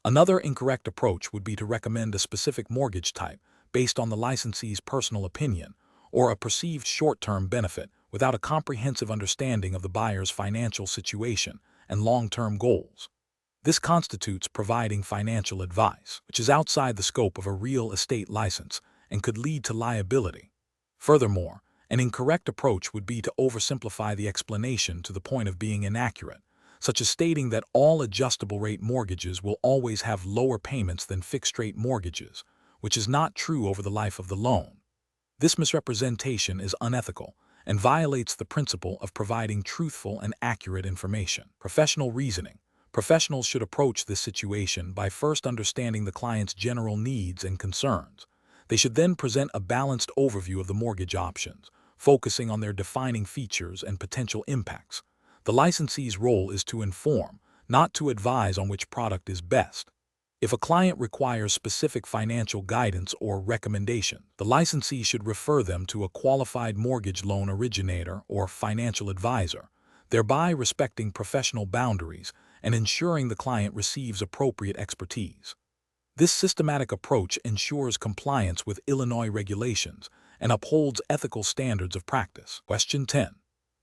Another incorrect approach would be to recommend a specific mortgage type based on the licensee's personal opinion or a perceived short-term benefit without a comprehensive understanding of the buyer's financial situation and long-term goals. This constitutes providing financial advice, which is outside the scope of a real estate license and could lead to liability. Furthermore, an incorrect approach would be to oversimplify the explanation to the point of being inaccurate, such as stating that all adjustable-rate mortgages will always have lower payments than fixed-rate mortgages, which is not true over the life of the loan. This misrepresentation is unethical and violates the principle of providing truthful and accurate information. Professional reasoning. Professionals should approach this situation by first understanding the client's general needs and concerns. They should then present a balanced overview of the mortgage options, focusing on their defining features and potential impacts. The licensee's role is to inform, not to advise on which product is best. If a client requires specific financial guidance or recommendation, the licensee should refer them to a qualified mortgage loan originator or financial advisor, thereby respecting professional boundaries and ensuring the client receives appropriate expertise. This systematic approach ensures compliance with Illinois regulations and upholds ethical standards of practice. Question 10.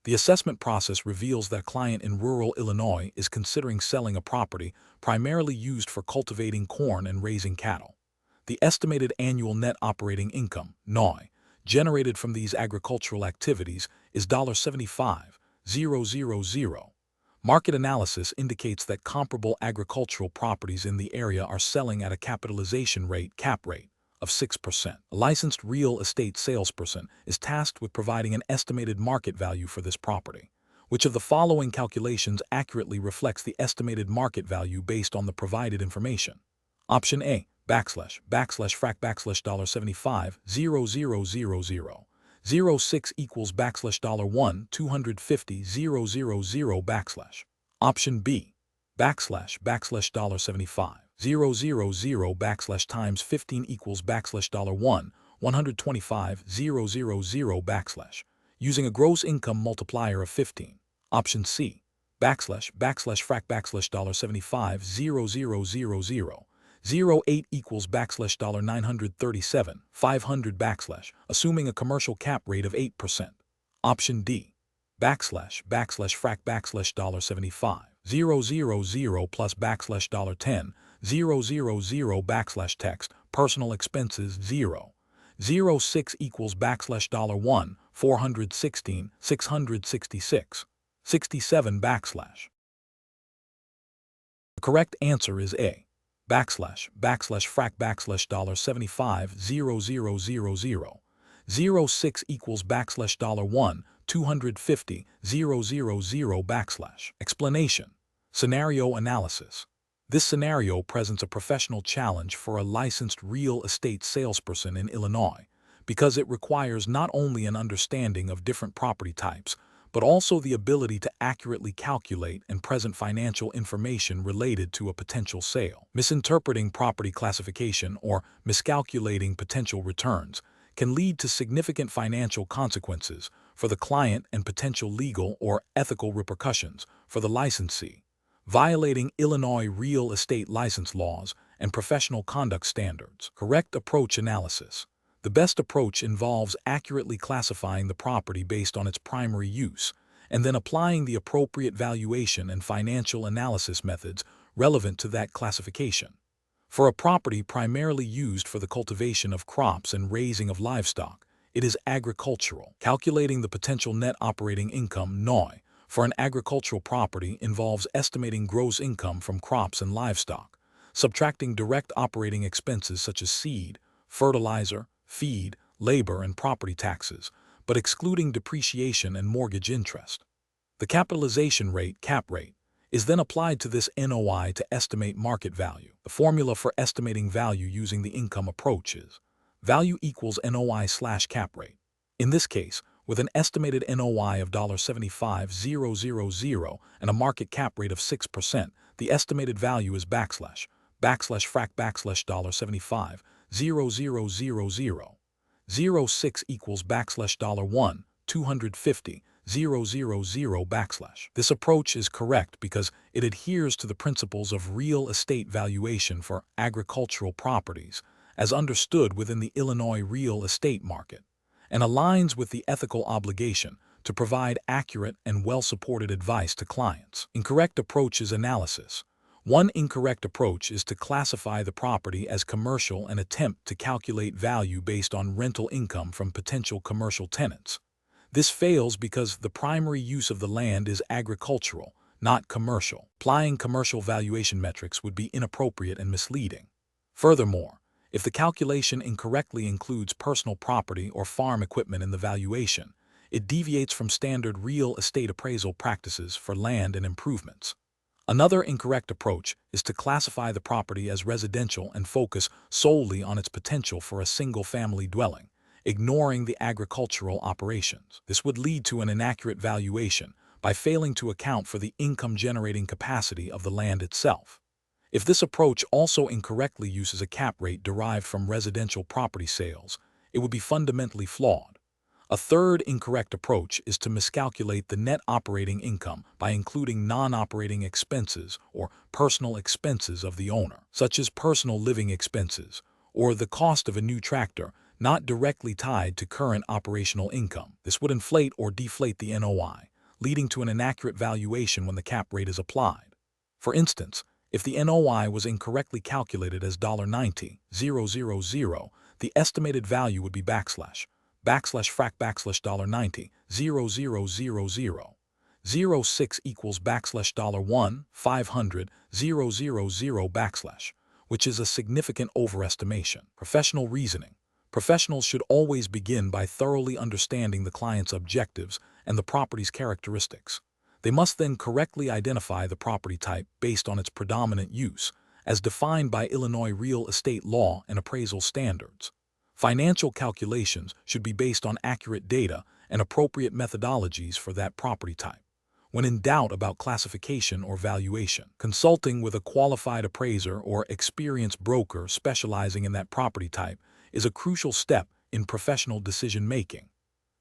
The assessment process reveals that a client in rural Illinois is considering selling a property primarily used for cultivating corn and raising cattle. The estimated annual net operating income, NOI, generated from these agricultural activities is $75,000. Market analysis indicates that comparable agricultural properties in the area are selling at a capitalization rate, cap rate, of 6%. A licensed real estate salesperson is tasked with providing an estimated market value for this property. Which of the following calculations accurately reflects the estimated market value based on the provided information? Option A, //frac $75,000. 06 equals $1 $250,000. Option B, $75,000 / times 15 equals $1 $125,000 using a gross income multiplier of 15. Option C, //frac $75,000 08 equals $937,500 assuming a commercial cap rate of 8%. Option D, //frac $75,000 plus $10,000 text personal expenses 06 equals $1 $416 666 67 /. The correct answer is A, frac $75,000,000 06 equals $1 $250,000 Explanation. Scenario analysis. This scenario presents a professional challenge for a licensed real estate salesperson in Illinois because it requires not only an understanding of different property types, but also the ability to accurately calculate and present financial information related to a potential sale. Misinterpreting property classification or miscalculating potential returns can lead to significant financial consequences for the client and potential legal or ethical repercussions for the licensee. Violating Illinois real estate license laws and professional conduct standards. Correct approach analysis. The best approach involves accurately classifying the property based on its primary use, and then applying the appropriate valuation and financial analysis methods relevant to that classification. For a property primarily used for the cultivation of crops and raising of livestock, it is agricultural. Calculating the potential net operating income (NOI) for an agricultural property involves estimating gross income from crops and livestock, subtracting direct operating expenses such as seed, fertilizer, feed, labor, and property taxes, but excluding depreciation and mortgage interest. The capitalization rate (cap rate) is then applied to this NOI to estimate market value. The formula for estimating value using the income approach is value equals NOI/cap rate. In this case, with an estimated NOI of $75,000 and a market cap rate of 6%, the estimated value is frac $75,000,000 06 equals $1 $250,000. This approach is correct because it adheres to the principles of real estate valuation for agricultural properties as understood within the Illinois real estate market, and aligns with the ethical obligation to provide accurate and well-supported advice to clients. Incorrect approach is analysis. One incorrect approach is to classify the property as commercial and attempt to calculate value based on rental income from potential commercial tenants. This fails because the primary use of the land is agricultural, not commercial. Applying commercial valuation metrics would be inappropriate and misleading. Furthermore, if the calculation incorrectly includes personal property or farm equipment in the valuation, it deviates from standard real estate appraisal practices for land and improvements. Another incorrect approach is to classify the property as residential and focus solely on its potential for a single-family dwelling, ignoring the agricultural operations. This would lead to an inaccurate valuation by failing to account for the income-generating capacity of the land itself. If this approach also incorrectly uses a cap rate derived from residential property sales, it would be fundamentally flawed. A third incorrect approach is to miscalculate the net operating income by including non-operating expenses or personal expenses of the owner, such as personal living expenses or the cost of a new tractor not directly tied to current operational income. This would inflate or deflate the NOI, leading to an inaccurate valuation when the cap rate is applied. For instance, if the NOI was incorrectly calculated as $90,000, the estimated value would be frac $90,000 06 equals $1 $500,000, which is a significant overestimation. Professional reasoning. Professionals should always begin by thoroughly understanding the client's objectives and the property's characteristics. They must then correctly identify the property type based on its predominant use, as defined by Illinois real estate law and appraisal standards. Financial calculations should be based on accurate data and appropriate methodologies for that property type. When in doubt about classification or valuation, consulting with a qualified appraiser or experienced broker specializing in that property type is a crucial step in professional decision-making.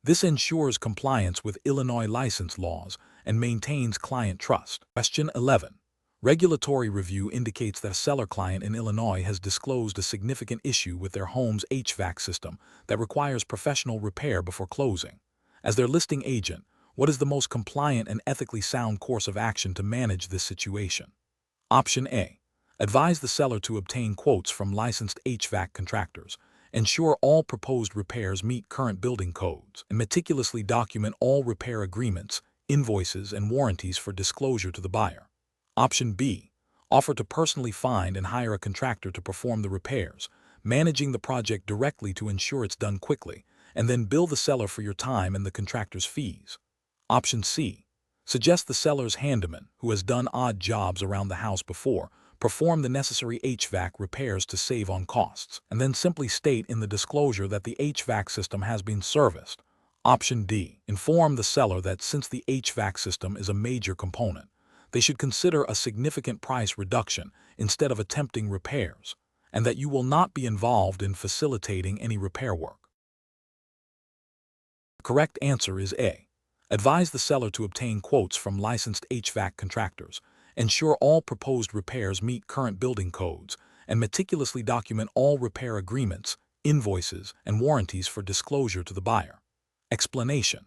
This ensures compliance with Illinois license laws and maintains client trust. Question 11. Regulatory review indicates that a seller client in Illinois has disclosed a significant issue with their home's HVAC system that requires professional repair before closing. As their listing agent, what is the most compliant and ethically sound course of action to manage this situation? Option A. Advise the seller to obtain quotes from licensed HVAC contractors, ensure all proposed repairs meet current building codes, and meticulously document all repair agreements, invoices, and warranties for disclosure to the buyer. Option B. Offer to personally find and hire a contractor to perform the repairs, managing the project directly to ensure it's done quickly, and then bill the seller for your time and the contractor's fees. Option C. Suggest the seller's handyman, who has done odd jobs around the house before, perform the necessary HVAC repairs to save on costs, and then simply state in the disclosure that the HVAC system has been serviced. Option D. Inform the seller that since the HVAC system is a major component, they should consider a significant price reduction instead of attempting repairs, and that you will not be involved in facilitating any repair work. The correct answer is A. Advise the seller to obtain quotes from licensed HVAC contractors, ensure all proposed repairs meet current building codes, and meticulously document all repair agreements, invoices, and warranties for disclosure to the buyer. Explanation.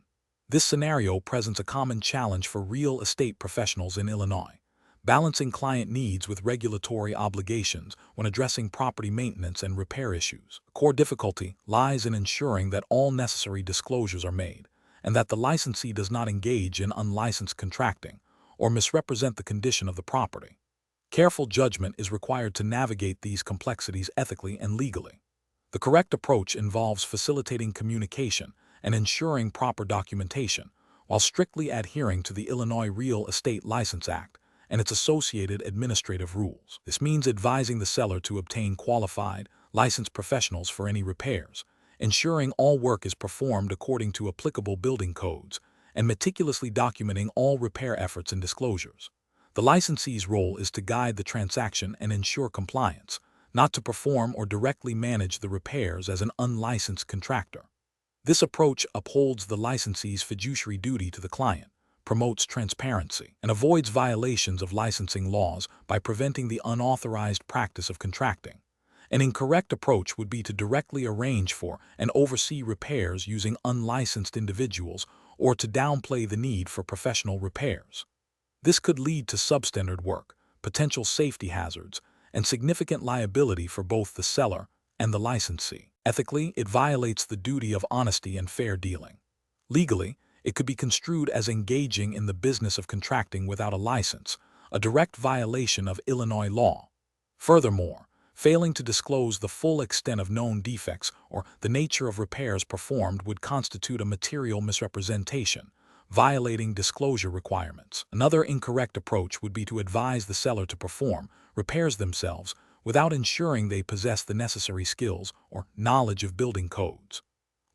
This scenario presents a common challenge for real estate professionals in Illinois, balancing client needs with regulatory obligations when addressing property maintenance and repair issues. The core difficulty lies in ensuring that all necessary disclosures are made, and that the licensee does not engage in unlicensed contracting or misrepresent the condition of the property. Careful judgment is required to navigate these complexities ethically and legally. The correct approach involves facilitating communication and ensuring proper documentation, while strictly adhering to the Illinois Real Estate License Act and its associated administrative rules. This means advising the seller to obtain qualified, licensed professionals for any repairs, ensuring all work is performed according to applicable building codes, and meticulously documenting all repair efforts and disclosures. The licensee's role is to guide the transaction and ensure compliance, not to perform or directly manage the repairs as an unlicensed contractor. This approach upholds the licensee's fiduciary duty to the client, promotes transparency, and avoids violations of licensing laws by preventing the unauthorized practice of contracting. An incorrect approach would be to directly arrange for and oversee repairs using unlicensed individuals or to downplay the need for professional repairs. This could lead to substandard work, potential safety hazards, and significant liability for both the seller and the licensee. Ethically, it violates the duty of honesty and fair dealing. Legally, it could be construed as engaging in the business of contracting without a license, a direct violation of Illinois law. Furthermore, failing to disclose the full extent of known defects or the nature of repairs performed would constitute a material misrepresentation, violating disclosure requirements. Another incorrect approach would be to advise the seller to perform repairs themselves without ensuring they possess the necessary skills or knowledge of building codes.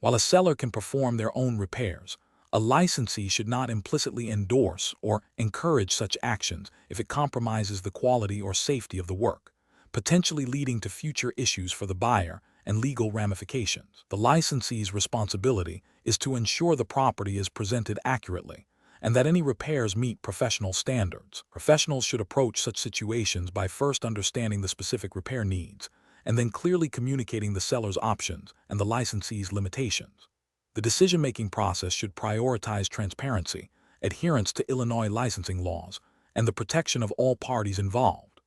While a seller can perform their own repairs, a licensee should not implicitly endorse or encourage such actions if it compromises the quality or safety of the work, potentially leading to future issues for the buyer and legal ramifications. The licensee's responsibility is to ensure the property is presented accurately and that any repairs meet professional standards. Professionals should approach such situations by first understanding the specific repair needs and then clearly communicating the seller's options and the licensee's limitations. The decision-making process should prioritize transparency, adherence to Illinois licensing laws, and the protection of all parties involved.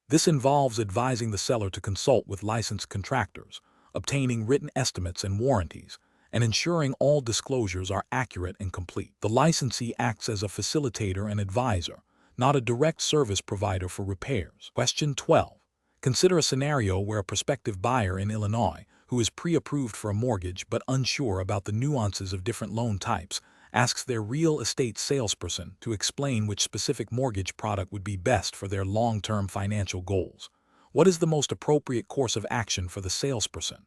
This involves advising the seller to consult with licensed contractors, obtaining written estimates and warranties, and ensuring all disclosures are accurate and complete. The licensee acts as a facilitator and advisor, not a direct service provider for repairs. Question 12. Consider a scenario where a prospective buyer in Illinois, who is pre-approved for a mortgage but unsure about the nuances of different loan types, asks their real estate salesperson to explain which specific mortgage product would be best for their long-term financial goals. What is the most appropriate course of action for the salesperson?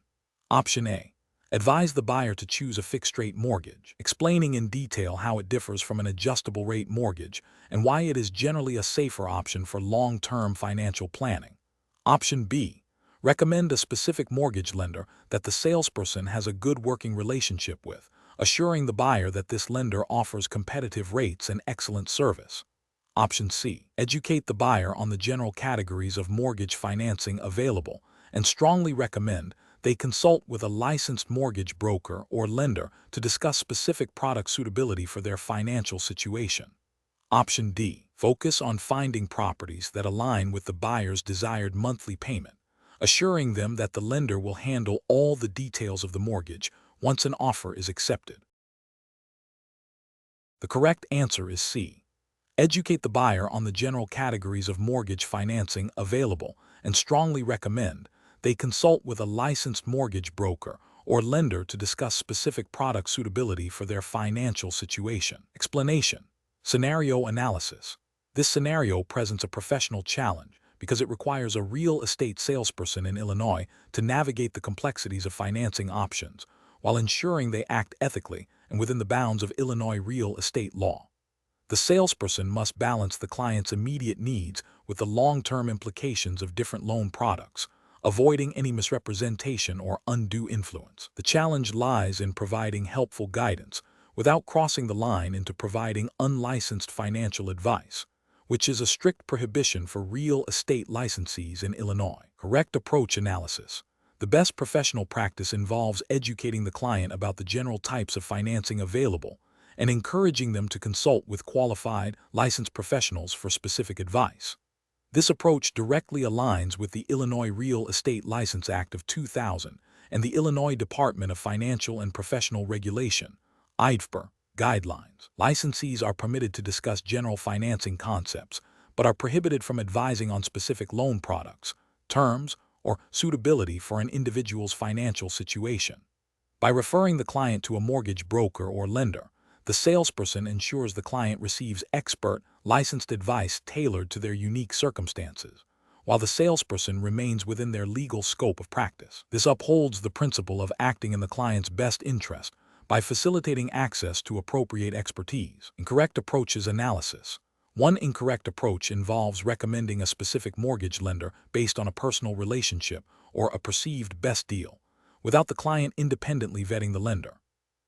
Option A. Advise the buyer to choose a fixed-rate mortgage, explaining in detail how it differs from an adjustable-rate mortgage and why it is generally a safer option for long-term financial planning. Option B. Recommend a specific mortgage lender that the salesperson has a good working relationship with, assuring the buyer that this lender offers competitive rates and excellent service. Option C. Educate the buyer on the general categories of mortgage financing available and strongly recommend they consult with a licensed mortgage broker or lender to discuss specific product suitability for their financial situation. Option D. Focus on finding properties that align with the buyer's desired monthly payment, assuring them that the lender will handle all the details of the mortgage once an offer is accepted. The correct answer is C. Educate the buyer on the general categories of mortgage financing available and strongly recommend they consult with a licensed mortgage broker or lender to discuss specific product suitability for their financial situation. Explanation. Scenario analysis. This scenario presents a professional challenge because it requires a real estate salesperson in Illinois to navigate the complexities of financing options while ensuring they act ethically and within the bounds of Illinois real estate law. The salesperson must balance the client's immediate needs with the long-term implications of different loan products, avoiding any misrepresentation or undue influence. The challenge lies in providing helpful guidance without crossing the line into providing unlicensed financial advice, which is a strict prohibition for real estate licensees in Illinois. Correct approach analysis. The best professional practice involves educating the client about the general types of financing available and encouraging them to consult with qualified, licensed professionals for specific advice. This approach directly aligns with the Illinois Real Estate License Act of 2000 and the Illinois Department of Financial and Professional Regulation, IDFPR, guidelines. Licensees are permitted to discuss general financing concepts, but are prohibited from advising on specific loan products, terms, or suitability for an individual's financial situation. By referring the client to a mortgage broker or lender, the salesperson ensures the client receives expert, licensed advice tailored to their unique circumstances, while the salesperson remains within their legal scope of practice. This upholds the principle of acting in the client's best interest by facilitating access to appropriate expertise. Incorrect approaches analysis. One incorrect approach involves recommending a specific mortgage lender based on a personal relationship or a perceived best deal, without the client independently vetting the lender.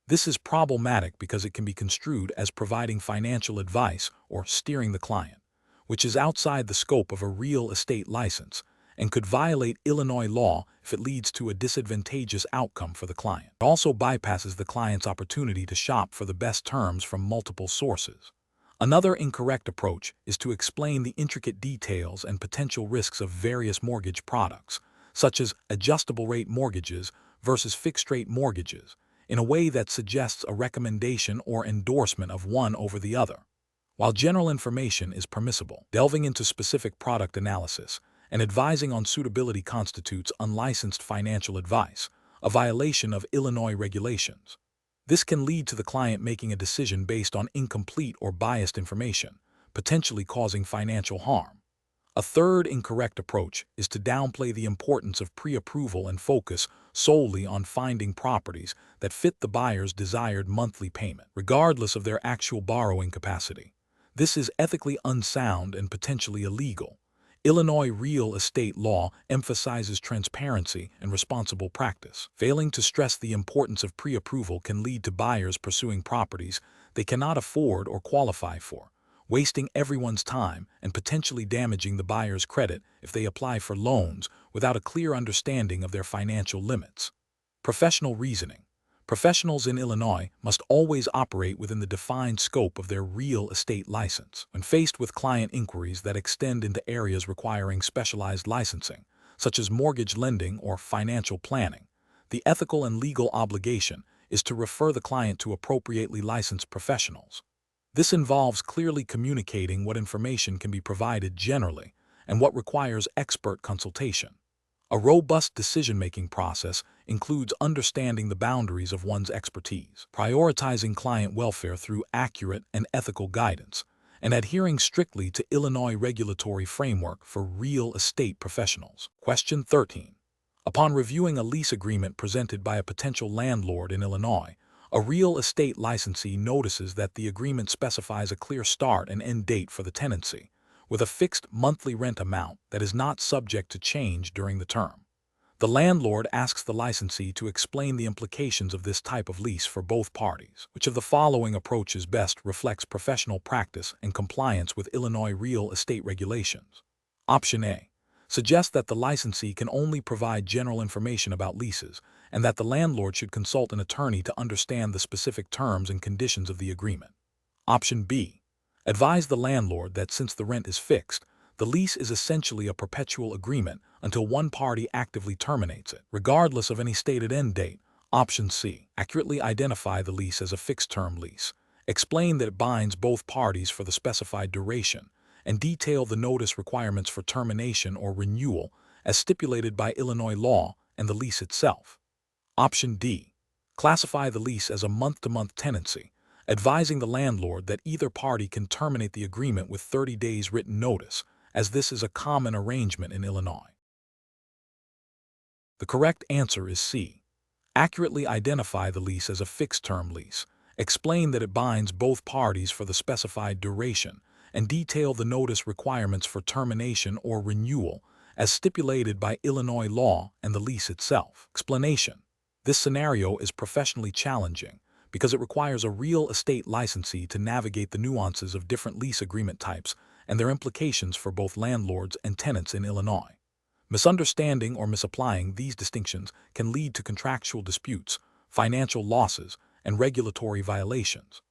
This is problematic because it can be construed as providing financial advice or steering the client, which is outside the scope of a real estate license and could violate Illinois law if it leads to a disadvantageous outcome for the client. It also bypasses the client's opportunity to shop for the best terms from multiple sources. Another incorrect approach is to explain the intricate details and potential risks of various mortgage products, such as adjustable-rate mortgages versus fixed-rate mortgages, in a way that suggests a recommendation or endorsement of one over the other. While general information is permissible, delving into specific product analysis and advising on suitability constitutes unlicensed financial advice, a violation of Illinois regulations. This can lead to the client making a decision based on incomplete or biased information, potentially causing financial harm. A third incorrect approach is to downplay the importance of pre-approval and focus solely on finding properties that fit the buyer's desired monthly payment, regardless of their actual borrowing capacity. This is ethically unsound and potentially illegal. Illinois real estate law emphasizes transparency and responsible practice. Failing to stress the importance of pre-approval can lead to buyers pursuing properties they cannot afford or qualify for, wasting everyone's time and potentially damaging the buyer's credit if they apply for loans without a clear understanding of their financial limits. Professional reasoning. Professionals in Illinois must always operate within the defined scope of their real estate license. When faced with client inquiries that extend into areas requiring specialized licensing, such as mortgage lending or financial planning, the ethical and legal obligation is to refer the client to appropriately licensed professionals. This involves clearly communicating what information can be provided generally and what requires expert consultation. A robust decision-making process includes understanding the boundaries of one's expertise, prioritizing client welfare through accurate and ethical guidance, and adhering strictly to Illinois regulatory framework for real estate professionals. Question 13. Upon reviewing a lease agreement presented by a potential landlord in Illinois, a real estate licensee notices that the agreement specifies a clear start and end date for the tenancy, with a fixed monthly rent amount that is not subject to change during the term. The landlord asks the licensee to explain the implications of this type of lease for both parties. Which of the following approaches best reflects professional practice and compliance with Illinois real estate regulations? Option A. Suggests that the licensee can only provide general information about leases and that the landlord should consult an attorney to understand the specific terms and conditions of the agreement. Option B. Advise the landlord that since the rent is fixed, the lease is essentially a perpetual agreement until one party actively terminates it, regardless of any stated end date. Option C. Accurately identify the lease as a fixed-term lease Explain that it binds both parties for the specified duration, and detail the notice requirements for termination or renewal as stipulated by Illinois law and the lease itself. Option D. Classify the lease as a month-to-month tenancy, advising the landlord that either party can terminate the agreement with 30 days written notice, as this is a common arrangement in Illinois. The correct answer is C. Accurately identify the lease as a fixed-term lease, explain that it binds both parties for the specified duration, and detail the notice requirements for termination or renewal as stipulated by Illinois law and the lease itself. Explanation. This scenario is professionally challenging because it requires a real estate licensee to navigate the nuances of different lease agreement types and their implications for both landlords and tenants in Illinois. Misunderstanding or misapplying these distinctions can lead to contractual disputes, financial losses, and regulatory violations.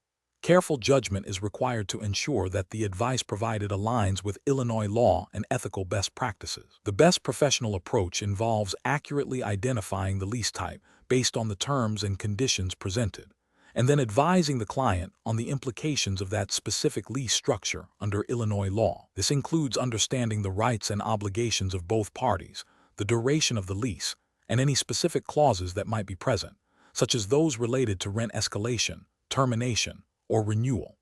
Careful judgment is required to ensure that the advice provided aligns with Illinois law and ethical best practices. The best professional approach involves accurately identifying the lease type based on the terms and conditions presented, and then advising the client on the implications of that specific lease structure under Illinois law. This includes understanding the rights and obligations of both parties, the duration of the lease, and any specific clauses that might be present, such as those related to rent escalation, termination, or renewal.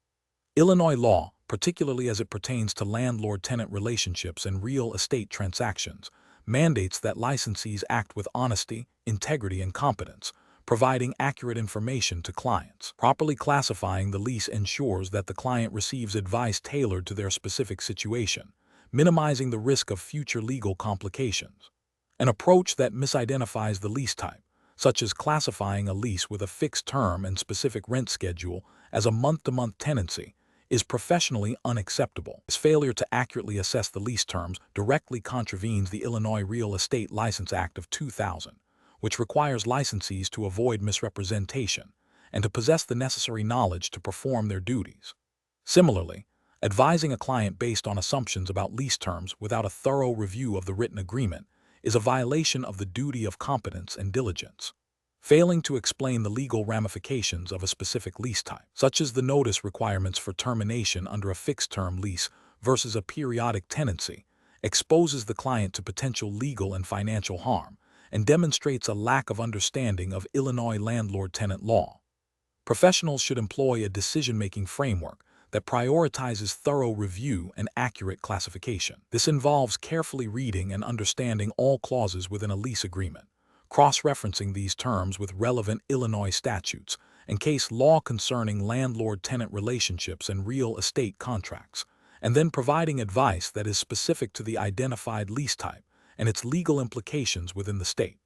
Illinois law, particularly as it pertains to landlord-tenant relationships and real estate transactions, mandates that licensees act with honesty, integrity, and competence, providing accurate information to clients. Properly classifying the lease ensures that the client receives advice tailored to their specific situation, minimizing the risk of future legal complications. An approach that misidentifies the lease type, such as classifying a lease with a fixed term and specific rent schedule as a month-to-month tenancy, is professionally unacceptable. This failure to accurately assess the lease terms directly contravenes the Illinois Real Estate License Act of 2000, which requires licensees to avoid misrepresentation and to possess the necessary knowledge to perform their duties. Similarly, advising a client based on assumptions about lease terms without a thorough review of the written agreement is a violation of the duty of competence and diligence. Failing to explain the legal ramifications of a specific lease type, such as the notice requirements for termination under a fixed-term lease versus a periodic tenancy, exposes the client to potential legal and financial harm and demonstrates a lack of understanding of Illinois landlord-tenant law. Professionals should employ a decision-making framework that prioritizes thorough review and accurate classification. This involves carefully reading and understanding all clauses within a lease agreement, cross-referencing these terms with relevant Illinois statutes and case law concerning landlord-tenant relationships and real estate contracts, and then providing advice that is specific to the identified lease type and its legal implications within the state.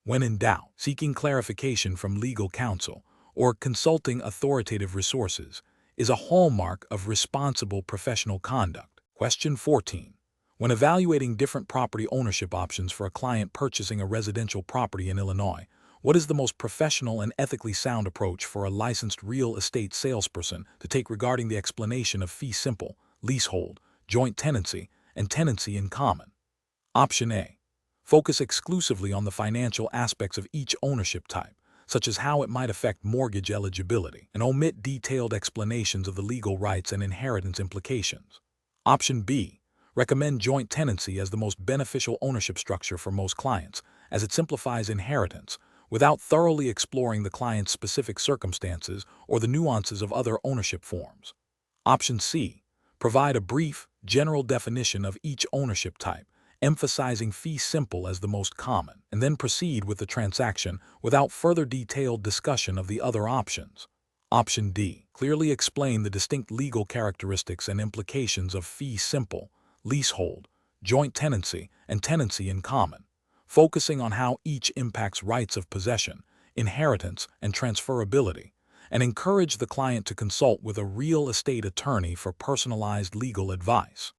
When in doubt, seeking clarification from legal counsel or consulting authoritative resources is a hallmark of responsible professional conduct. Question 14. When evaluating different property ownership options for a client purchasing a residential property in Illinois, what is the most professional and ethically sound approach for a licensed real estate salesperson to take regarding the explanation of fee simple, leasehold, joint tenancy, and tenancy in common? Option A. Focus exclusively on the financial aspects of each ownership type, such as how it might affect mortgage eligibility, and omit detailed explanations of the legal rights and inheritance implications. Option B. Recommend joint tenancy as the most beneficial ownership structure for most clients, as it simplifies inheritance without thoroughly exploring the client's specific circumstances or the nuances of other ownership forms. Option C. Provide a brief, general definition of each ownership type, emphasizing fee simple as the most common, and then proceed with the transaction without further detailed discussion of the other options. Option D. Clearly explain the distinct legal characteristics and implications of fee simple, leasehold, joint tenancy, and tenancy in common, focusing on how each impacts rights of possession, inheritance, and transferability, and encourage the client to consult with a real estate attorney for personalized legal advice.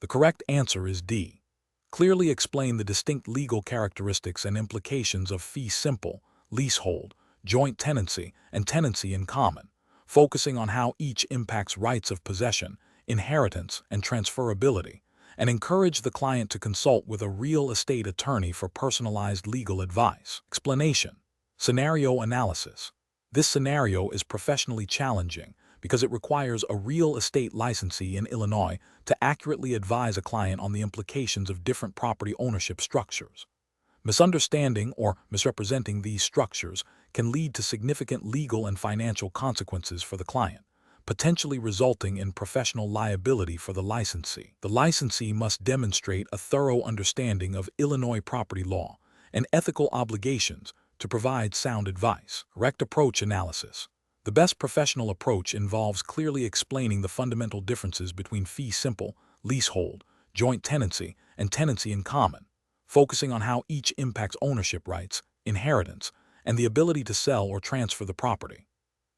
The correct answer is D. Clearly explain the distinct legal characteristics and implications of fee simple, leasehold, joint tenancy, and tenancy in common, focusing on how each impacts rights of possession, inheritance, and transferability, and encourage the client to consult with a real estate attorney for personalized legal advice. Explanation. Scenario analysis. This scenario is professionally challenging because it requires a real estate licensee in Illinois to accurately advise a client on the implications of different property ownership structures. Misunderstanding or misrepresenting these structures can lead to significant legal and financial consequences for the client, potentially resulting in professional liability for the licensee. The licensee must demonstrate a thorough understanding of Illinois property law and ethical obligations to provide sound advice. Correct approach analysis. The best professional approach involves clearly explaining the fundamental differences between fee simple, leasehold, joint tenancy, and tenancy in common, focusing on how each impacts ownership rights, inheritance, and the ability to sell or transfer the property.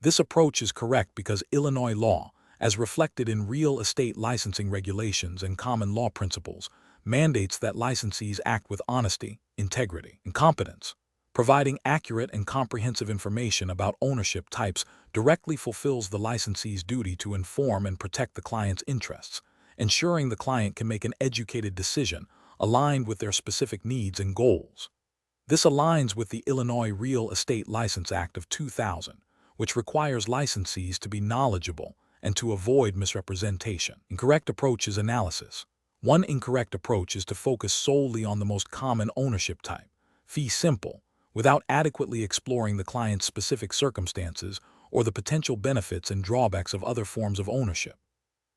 This approach is correct because Illinois law, as reflected in real estate licensing regulations and common law principles, mandates that licensees act with honesty, integrity, and competence. Providing accurate and comprehensive information about ownership types directly fulfills the licensee's duty to inform and protect the client's interests, ensuring the client can make an educated decision aligned with their specific needs and goals. This aligns with the Illinois Real Estate License Act of 2000, which requires licensees to be knowledgeable and to avoid misrepresentation. Incorrect approach is analysis. One incorrect approach is to focus solely on the most common ownership type, fee simple, without adequately exploring the client's specific circumstances or the potential benefits and drawbacks of other forms of ownership.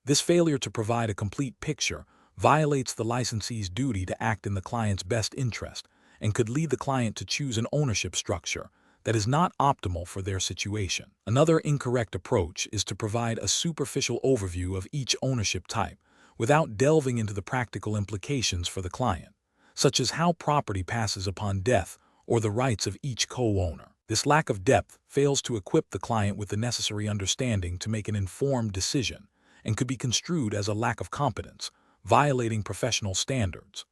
This failure to provide a complete picture violates the licensee's duty to act in the client's best interest and could lead the client to choose an ownership structure that is not optimal for their situation. Another incorrect approach is to provide a superficial overview of each ownership type without delving into the practical implications for the client, such as how property passes upon death or the rights of each co-owner. This lack of depth fails to equip the client with the necessary understanding to make an informed decision and could be construed as a lack of competence, violating professional standards.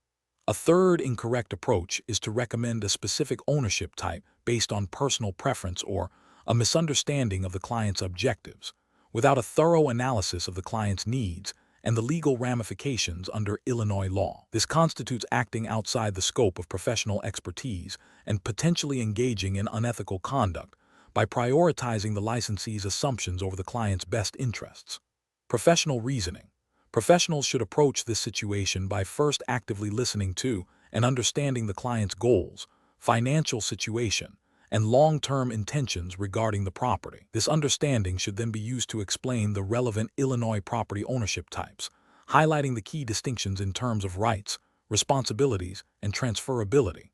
A third incorrect approach is to recommend a specific ownership type based on personal preference or a misunderstanding of the client's objectives, without a thorough analysis of the client's needs and the legal ramifications under Illinois law. This constitutes acting outside the scope of professional expertise and potentially engaging in unethical conduct by prioritizing the licensee's assumptions over the client's best interests. Professional reasoning. Professionals should approach this situation by first actively listening to and understanding the client's goals, financial situation, and long-term intentions regarding the property. This understanding should then be used to explain the relevant Illinois property ownership types, highlighting the key distinctions in terms of rights, responsibilities, and transferability.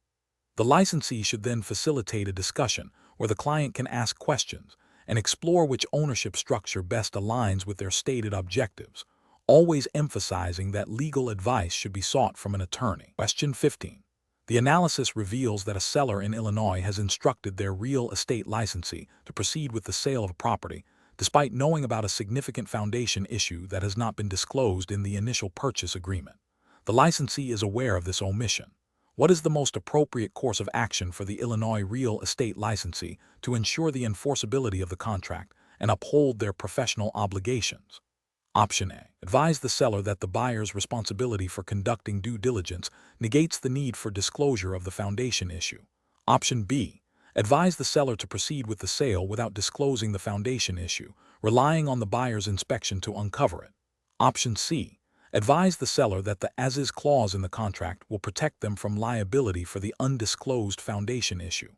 The licensee should then facilitate a discussion where the client can ask questions and explore which ownership structure best aligns with their stated objectives, always emphasizing that legal advice should be sought from an attorney. Question 15. The analysis reveals that a seller in Illinois has instructed their real estate licensee to proceed with the sale of a property, despite knowing about a significant foundation issue that has not been disclosed in the initial purchase agreement. The licensee is aware of this omission. What is the most appropriate course of action for the Illinois real estate licensee to ensure the enforceability of the contract and uphold their professional obligations? Option A. Advise the seller that the buyer's responsibility for conducting due diligence negates the need for disclosure of the foundation issue. Option B. Advise the seller to proceed with the sale without disclosing the foundation issue, relying on the buyer's inspection to uncover it. Option C. Advise the seller that the as-is clause in the contract will protect them from liability for the undisclosed foundation issue.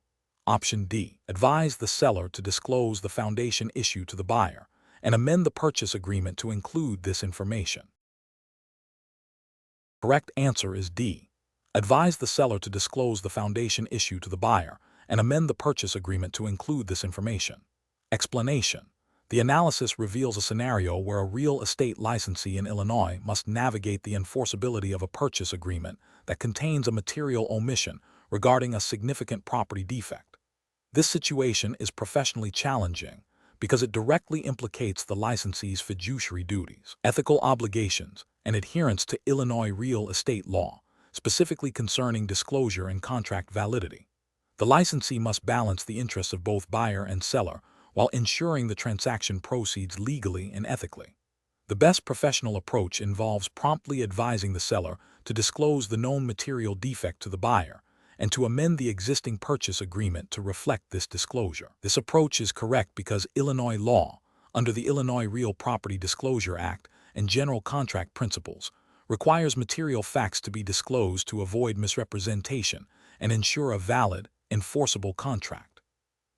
Option D. Advise the seller to disclose the foundation issue to the buyer and amend the purchase agreement to include this information. Correct answer is D. Advise the seller to disclose the foundation issue to the buyer and amend the purchase agreement to include this information. Explanation. The analysis reveals a scenario where a real estate licensee in Illinois must navigate the enforceability of a purchase agreement that contains a material omission regarding a significant property defect. This situation is professionally challenging because it directly implicates the licensee's fiduciary duties, ethical obligations, and adherence to Illinois real estate law, specifically concerning disclosure and contract validity. The licensee must balance the interests of both buyer and seller while ensuring the transaction proceeds legally and ethically. The best professional approach involves promptly advising the seller to disclose the known material defect to the buyer and to amend the existing purchase agreement to reflect this disclosure. This approach is correct because Illinois law, under the Illinois Real Property Disclosure Act and general contract principles, requires material facts to be disclosed to avoid misrepresentation and ensure a valid, enforceable contract.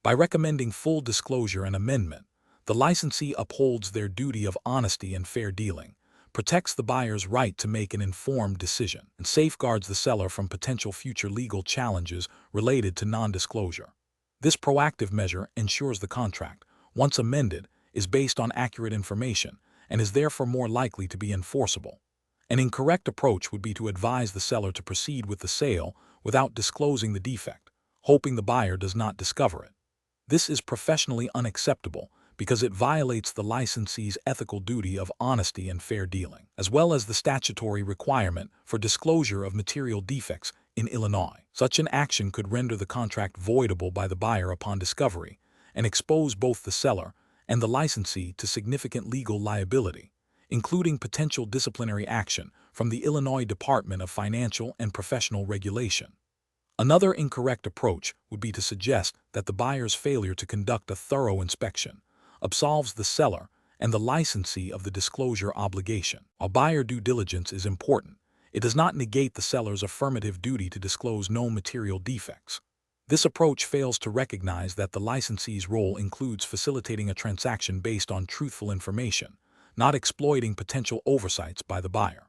By recommending full disclosure and amendment, the licensee upholds their duty of honesty and fair dealing, protects the buyer's right to make an informed decision, and safeguards the seller from potential future legal challenges related to non-disclosure. This proactive measure ensures the contract, once amended, is based on accurate information and is therefore more likely to be enforceable. An incorrect approach would be to advise the seller to proceed with the sale without disclosing the defect, hoping the buyer does not discover it. This is professionally unacceptable because it violates the licensee's ethical duty of honesty and fair dealing, as well as the statutory requirement for disclosure of material defects in Illinois. Such an action could render the contract voidable by the buyer upon discovery and expose both the seller and the licensee to significant legal liability, including potential disciplinary action from the Illinois Department of Financial and Professional Regulation. Another incorrect approach would be to suggest that the buyer's failure to conduct a thorough inspection absolves the seller and the licensee of the disclosure obligation. While buyer due diligence is important, it does not negate the seller's affirmative duty to disclose known material defects. This approach fails to recognize that the licensee's role includes facilitating a transaction based on truthful information, not exploiting potential oversights by the buyer.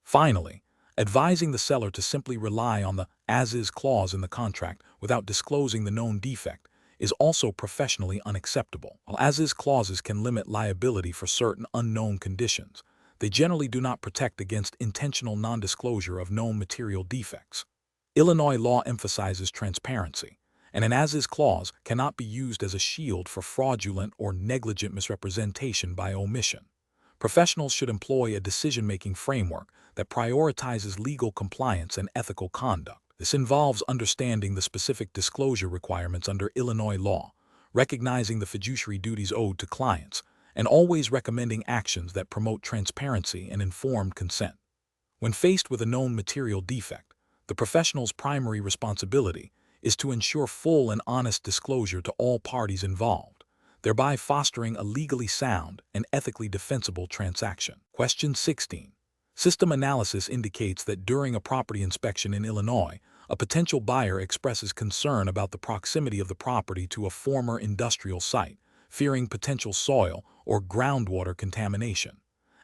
Finally, advising the seller to simply rely on the as-is clause in the contract without disclosing the known defect is also professionally unacceptable. While as-is clauses can limit liability for certain unknown conditions, they generally do not protect against intentional non-disclosure of known material defects. Illinois law emphasizes transparency, and an as-is clause cannot be used as a shield for fraudulent or negligent misrepresentation by omission. Professionals should employ a decision-making framework that prioritizes legal compliance and ethical conduct. This involves understanding the specific disclosure requirements under Illinois law, recognizing the fiduciary duties owed to clients, and always recommending actions that promote transparency and informed consent. When faced with a known material defect, the professional's primary responsibility is to ensure full and honest disclosure to all parties involved, thereby fostering a legally sound and ethically defensible transaction. Question 16. System analysis indicates that during a property inspection in Illinois, a potential buyer expresses concern about the proximity of the property to a former industrial site, fearing potential soil or groundwater contamination.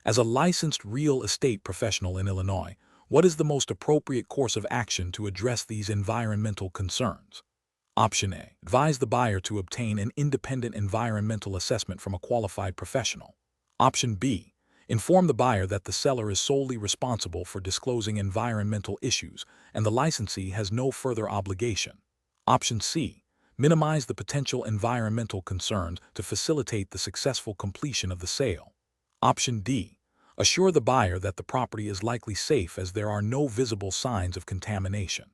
As a licensed real estate professional in Illinois, what is the most appropriate course of action to address these environmental concerns? Option A. Advise the buyer to obtain an independent environmental assessment from a qualified professional. Option B. Inform the buyer that the seller is solely responsible for disclosing environmental issues and the licensee has no further obligation. Option C. Minimize the potential environmental concerns to facilitate the successful completion of the sale. Option D. Assure the buyer that the property is likely safe as there are no visible signs of contamination.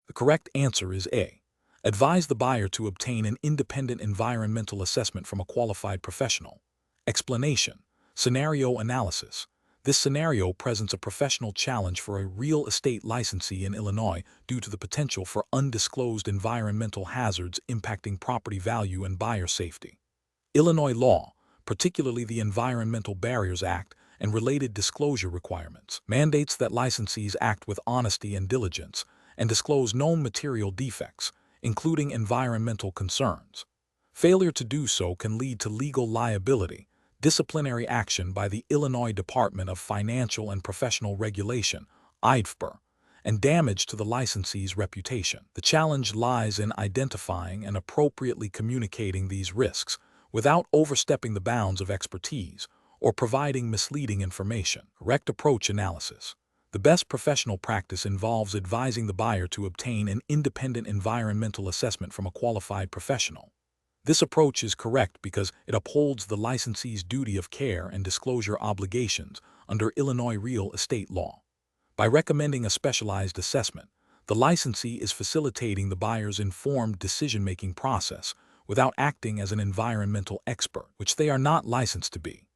The correct answer is A. Advise the buyer to obtain an independent environmental assessment from a qualified professional. Explanation. Scenario analysis. This scenario presents a professional challenge for a real estate licensee in Illinois due to the potential for undisclosed environmental hazards impacting property value and buyer safety. Illinois law, particularly the Environmental Barriers Act and related disclosure requirements, mandates that licensees act with honesty and diligence and disclose known material defects, including environmental concerns. Failure to do so can lead to legal liability, disciplinary action by the Illinois Department of Financial and Professional Regulation, IDFPR, and damage to the licensee's reputation. The challenge lies in identifying and appropriately communicating these risks without overstepping the bounds of expertise or providing misleading information. Correct approach analysis. The best professional practice involves advising the buyer to obtain an independent environmental assessment from a qualified professional. This approach is correct because it upholds the licensee's duty of care and disclosure obligations under Illinois real estate law. By recommending a specialized assessment, the licensee is facilitating the buyer's informed decision-making process without acting as an environmental expert, which they are not licensed to be.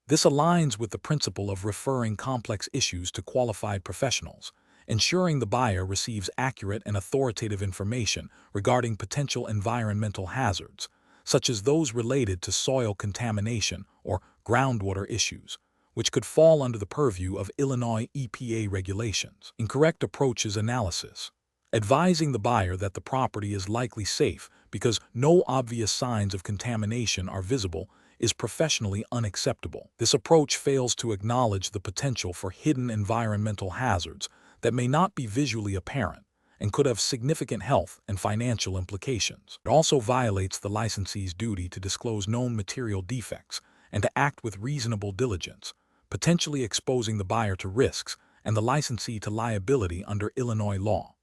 This aligns with the principle of referring complex issues to qualified professionals ensuring the buyer receives accurate and authoritative information regarding potential environmental hazards, such as those related to soil contamination or groundwater issues, which could fall under the purview of Illinois EPA regulations. Incorrect approaches analysis. Advising the buyer that the property is likely safe because no obvious signs of contamination are visible is professionally unacceptable. This approach fails to acknowledge the potential for hidden environmental hazards that may not be visually apparent and could have significant health and financial implications. It also violates the licensee's duty to disclose known material defects and to act with reasonable diligence, potentially exposing the buyer to risks and the licensee to liability under Illinois law.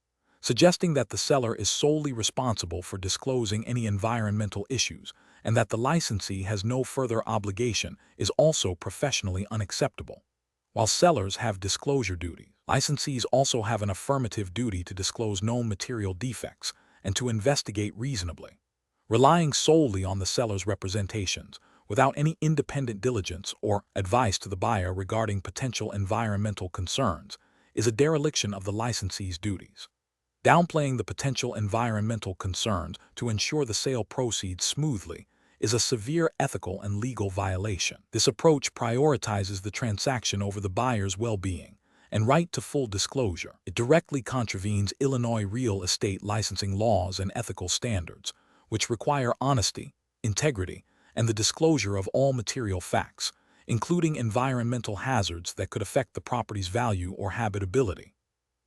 Suggesting that the seller is solely responsible for disclosing any environmental issues and that the licensee has no further obligation is also professionally unacceptable. While sellers have disclosure duties, licensees also have an affirmative duty to disclose known material defects and to investigate reasonably. Relying solely on the seller's representations without any independent diligence or advice to the buyer regarding potential environmental concerns is a dereliction of the licensee's duties. Downplaying the potential environmental concerns to ensure the sale proceeds smoothly is a severe ethical and legal violation. This approach prioritizes the transaction over the buyer's well-being and right to full disclosure. It directly contravenes Illinois real estate licensing laws and ethical standards, which require honesty, integrity, and the disclosure of all material facts, including environmental hazards that could affect the property's value or habitability.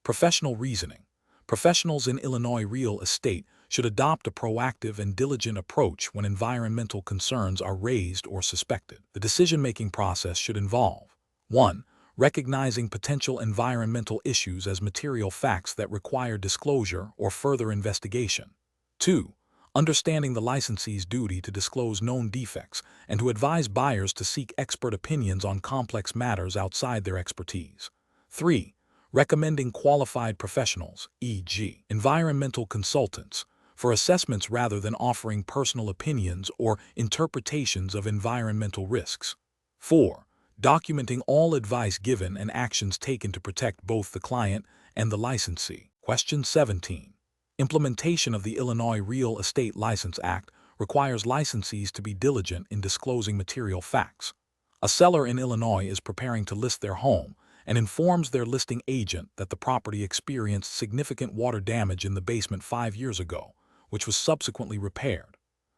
Professional reasoning. Professionals in Illinois real estate should adopt a proactive and diligent approach when environmental concerns are raised or suspected. The decision-making process should involve 1. Recognizing potential environmental issues as material facts that require disclosure or further investigation. 2. Understanding the licensee's duty to disclose known defects and to advise buyers to seek expert opinions on complex matters outside their expertise. 3. Recommending qualified professionals, e.g., environmental consultants, for assessments rather than offering personal opinions or interpretations of environmental risks. 4. Documenting all advice given and actions taken to protect both the client and the licensee. Question 17. Implementation of the Illinois Real Estate License Act requires licensees to be diligent in disclosing material facts. A seller in Illinois is preparing to list their home and informs their listing agent that the property experienced significant water damage in the basement 5 years ago, which was subsequently repaired.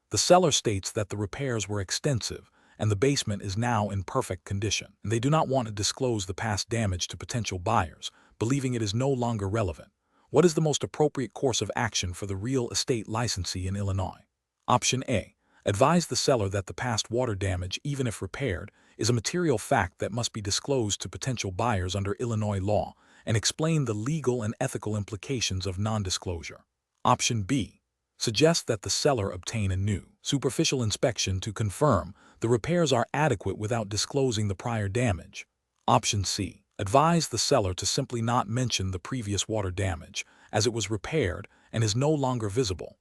The seller states that the repairs were extensive and the basement is now in perfect condition, and they do not want to disclose the past damage to potential buyers, believing it is no longer relevant. What is the most appropriate course of action for the real estate licensee in Illinois? Option A. Advise the seller that the past water damage, even if repaired, is a material fact that must be disclosed to potential buyers under Illinois law and explain the legal and ethical implications of non-disclosure. Option B. Suggest that the seller obtain a new, superficial inspection to confirm the repairs are adequate without disclosing the prior damage. Option C. Advise the seller to simply not mention the previous water damage, as it was repaired and is no longer visible.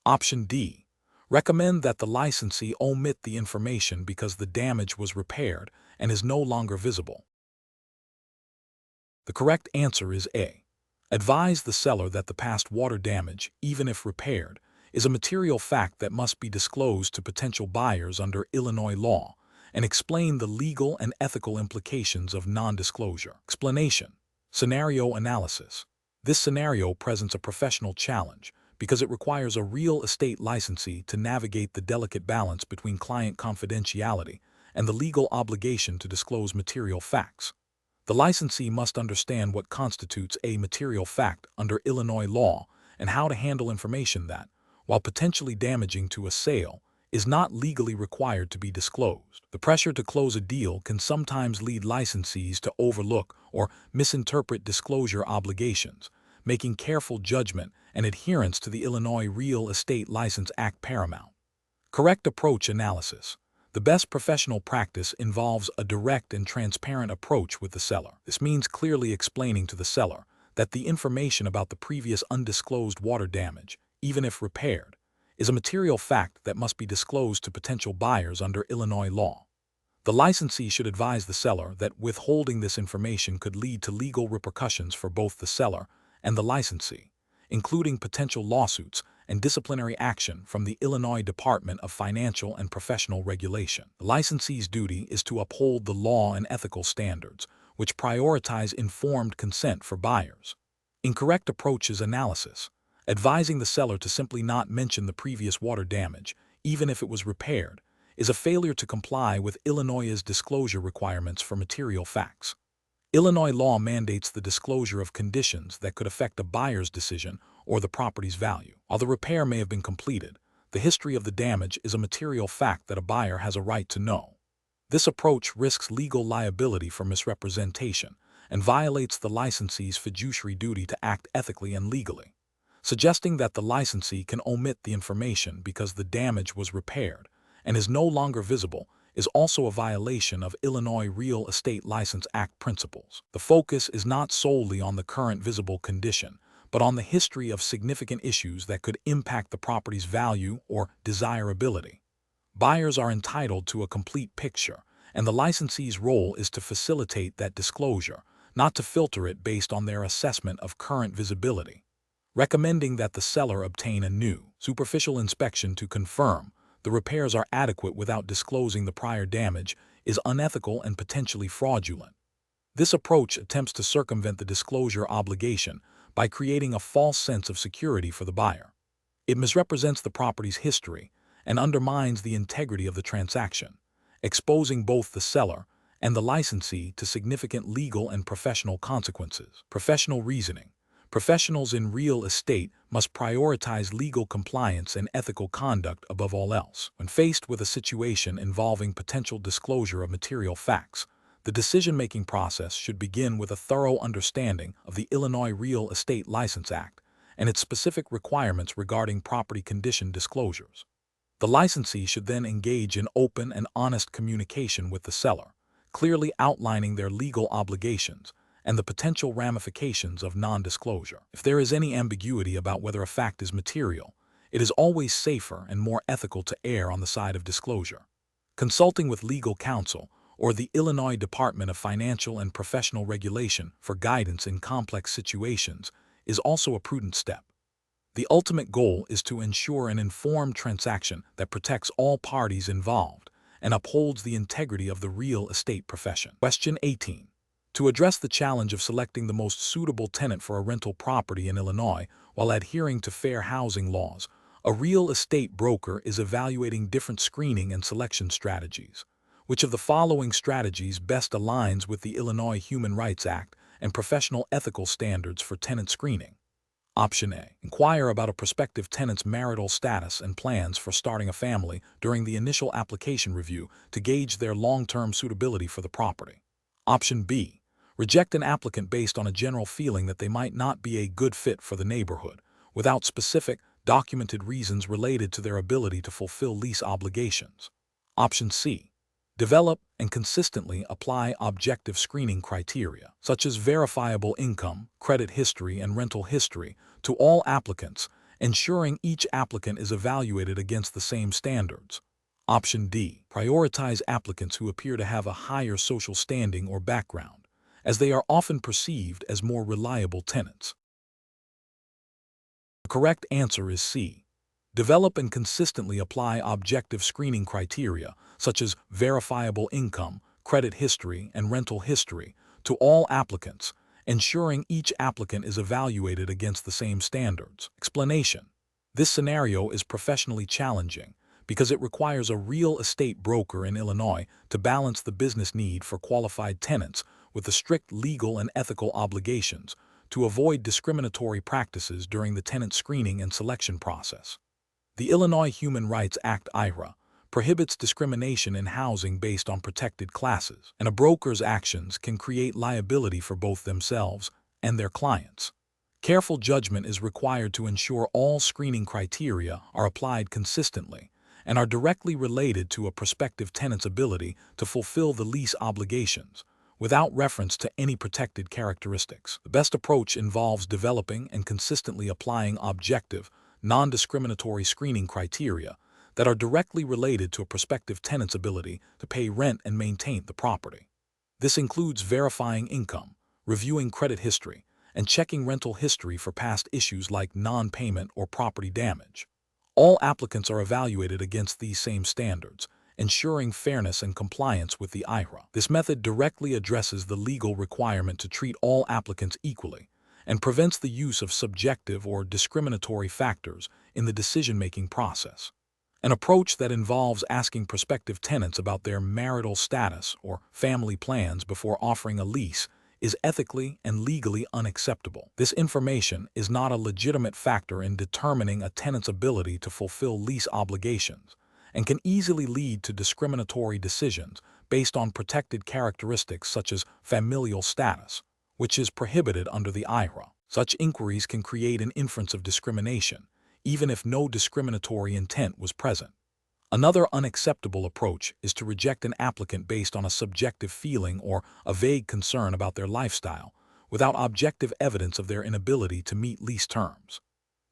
Option D. Recommend that the licensee omit the information because the damage was repaired and is no longer visible. The correct answer is A. Advise the seller that the past water damage, even if repaired, is a material fact that must be disclosed to potential buyers under Illinois law, and explain the legal and ethical implications of non-disclosure. Explanation. Scenario analysis. This scenario presents a professional challenge because it requires a real estate licensee to navigate the delicate balance between client confidentiality and the legal obligation to disclose material facts. The licensee must understand what constitutes a material fact under Illinois law and how to handle information that, while potentially damaging to a sale, is not legally required to be disclosed. The pressure to close a deal can sometimes lead licensees to overlook or misinterpret disclosure obligations, making careful judgment and adherence to the Illinois Real Estate License Act paramount. Correct approach analysis. The best professional practice involves a direct and transparent approach with the seller. This means clearly explaining to the seller that the information about the previous undisclosed water damage, even if repaired, is a material fact that must be disclosed to potential buyers under Illinois law. The licensee should advise the seller that withholding this information could lead to legal repercussions for both the seller and the licensee, including potential lawsuits and disciplinary action from the Illinois Department of Financial and Professional Regulation. The licensee's duty is to uphold the law and ethical standards, which prioritize informed consent for buyers. Incorrect approach is analysis, advising the seller to simply not mention the previous water damage, even if it was repaired, is a failure to comply with Illinois' disclosure requirements for material facts. Illinois law mandates the disclosure of conditions that could affect a buyer's decision or the property's value. While the repair may have been completed, the history of the damage is a material fact that a buyer has a right to know. This approach risks legal liability for misrepresentation and violates the licensee's fiduciary duty to act ethically and legally. Suggesting that the licensee can omit the information because the damage was repaired and is no longer visible is also a violation of Illinois Real Estate License Act principles. The focus is not solely on the current visible condition, but on the history of significant issues that could impact the property's value or desirability. Buyers are entitled to a complete picture, and the licensee's role is to facilitate that disclosure, not to filter it based on their assessment of current visibility. Recommending that the seller obtain a new, superficial inspection to confirm the repairs are adequate without disclosing the prior damage is unethical and potentially fraudulent. This approach attempts to circumvent the disclosure obligation by creating a false sense of security for the buyer. It misrepresents the property's history and undermines the integrity of the transaction, exposing both the seller and the licensee to significant legal and professional consequences. Professional reasoning. Professionals in real estate must prioritize legal compliance and ethical conduct above all else. When faced with a situation involving potential disclosure of material facts, the decision-making process should begin with a thorough understanding of the Illinois Real Estate License Act and its specific requirements regarding property condition disclosures. The licensee should then engage in open and honest communication with the seller, clearly outlining their legal obligations and the potential ramifications of non-disclosure. If there is any ambiguity about whether a fact is material, it is always safer and more ethical to err on the side of disclosure. Consulting with legal counsel or the Illinois Department of Financial and Professional Regulation for guidance in complex situations is also a prudent step. The ultimate goal is to ensure an informed transaction that protects all parties involved and upholds the integrity of the real estate profession. Question 18. To address the challenge of selecting the most suitable tenant for a rental property in Illinois while adhering to fair housing laws, a real estate broker is evaluating different screening and selection strategies. Which of the following strategies best aligns with the Illinois Human Rights Act and professional ethical standards for tenant screening? Option A. Inquire about a prospective tenant's marital status and plans for starting a family during the initial application review to gauge their long-term suitability for the property. Option B. Reject an applicant based on a general feeling that they might not be a good fit for the neighborhood, without specific, documented reasons related to their ability to fulfill lease obligations. Option C. Develop and consistently apply objective screening criteria, such as verifiable income, credit history, and rental history, to all applicants, ensuring each applicant is evaluated against the same standards. Option D. Prioritize applicants who appear to have a higher social standing or background, as they are often perceived as more reliable tenants. The correct answer is C. Develop and consistently apply objective screening criteria, such as verifiable income, credit history, and rental history, to all applicants, ensuring each applicant is evaluated against the same standards. Explanation. This scenario is professionally challenging because it requires a real estate broker in Illinois to balance the business need for qualified tenants with the strict legal and ethical obligations to avoid discriminatory practices during the tenant screening and selection process. The Illinois Human Rights Act (IHRA) prohibits discrimination in housing based on protected classes, and a broker's actions can create liability for both themselves and their clients. Careful judgment is required to ensure all screening criteria are applied consistently and are directly related to a prospective tenant's ability to fulfill the lease obligations, without reference to any protected characteristics. The best approach involves developing and consistently applying objective, non-discriminatory screening criteria that are directly related to a prospective tenant's ability to pay rent and maintain the property. This includes verifying income, reviewing credit history, and checking rental history for past issues like non-payment or property damage. All applicants are evaluated against these same standards, ensuring fairness and compliance with the IHRA. This method directly addresses the legal requirement to treat all applicants equally and prevents the use of subjective or discriminatory factors in the decision-making process. An approach that involves asking prospective tenants about their marital status or family plans before offering a lease is ethically and legally unacceptable. This information is not a legitimate factor in determining a tenant's ability to fulfill lease obligations and can easily lead to discriminatory decisions based on protected characteristics such as familial status, which is prohibited under the IHRA. Such inquiries can create an inference of discrimination, even if no discriminatory intent was present. Another unacceptable approach is to reject an applicant based on a subjective feeling or a vague concern about their lifestyle, without objective evidence of their inability to meet lease terms.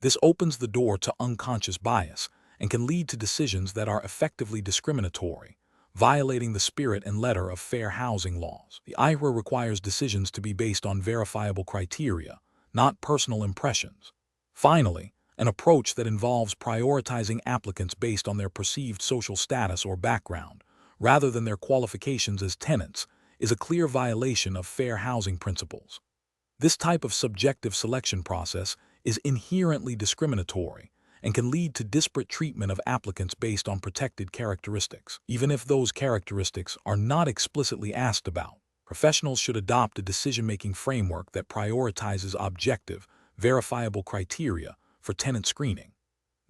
This opens the door to unconscious bias and can lead to decisions that are effectively discriminatory, violating the spirit and letter of fair housing laws. The IHRA requires decisions to be based on verifiable criteria, not personal impressions. Finally, an approach that involves prioritizing applicants based on their perceived social status or background, rather than their qualifications as tenants, is a clear violation of fair housing principles. This type of subjective selection process is inherently discriminatory and can lead to disparate treatment of applicants based on protected characteristics, even if those characteristics are not explicitly asked about. Professionals should adopt a decision-making framework that prioritizes objective, verifiable criteria for tenant screening.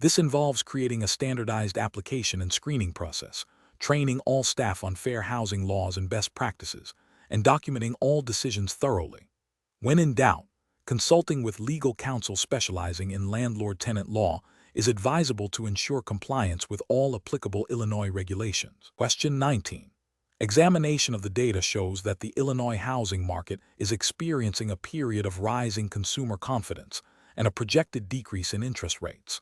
This involves creating a standardized application and screening process, training all staff on fair housing laws and best practices, and documenting all decisions thoroughly. When in doubt, consulting with legal counsel specializing in landlord-tenant law is advisable to ensure compliance with all applicable Illinois regulations. Question 19. Examination of the data shows that the Illinois housing market is experiencing a period of rising consumer confidence and a projected decrease in interest rates.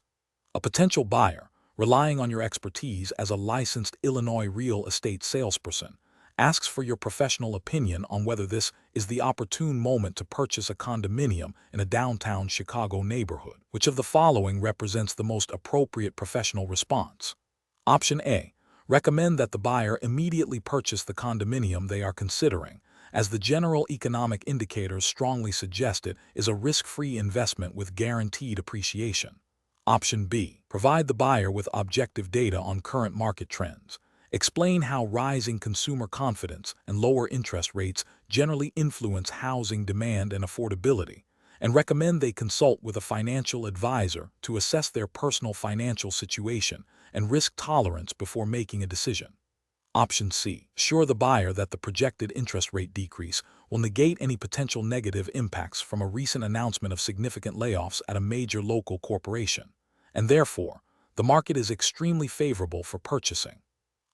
A potential buyer, relying on your expertise as a licensed Illinois real estate salesperson, asks for your professional opinion on whether this is the opportune moment to purchase a condominium in a downtown Chicago neighborhood. Which of the following represents the most appropriate professional response? Option A. Recommend that the buyer immediately purchase the condominium they are considering, as the general economic indicators strongly suggest it is a risk-free investment with guaranteed appreciation. Option B. Provide the buyer with objective data on current market trends. Explain how rising consumer confidence and lower interest rates generally influence housing demand and affordability, and recommend they consult with a financial advisor to assess their personal financial situation and risk tolerance before making a decision. Option C. Assure the buyer that the projected interest rate decrease will negate any potential negative impacts from a recent announcement of significant layoffs at a major local corporation, and therefore, the market is extremely favorable for purchasing.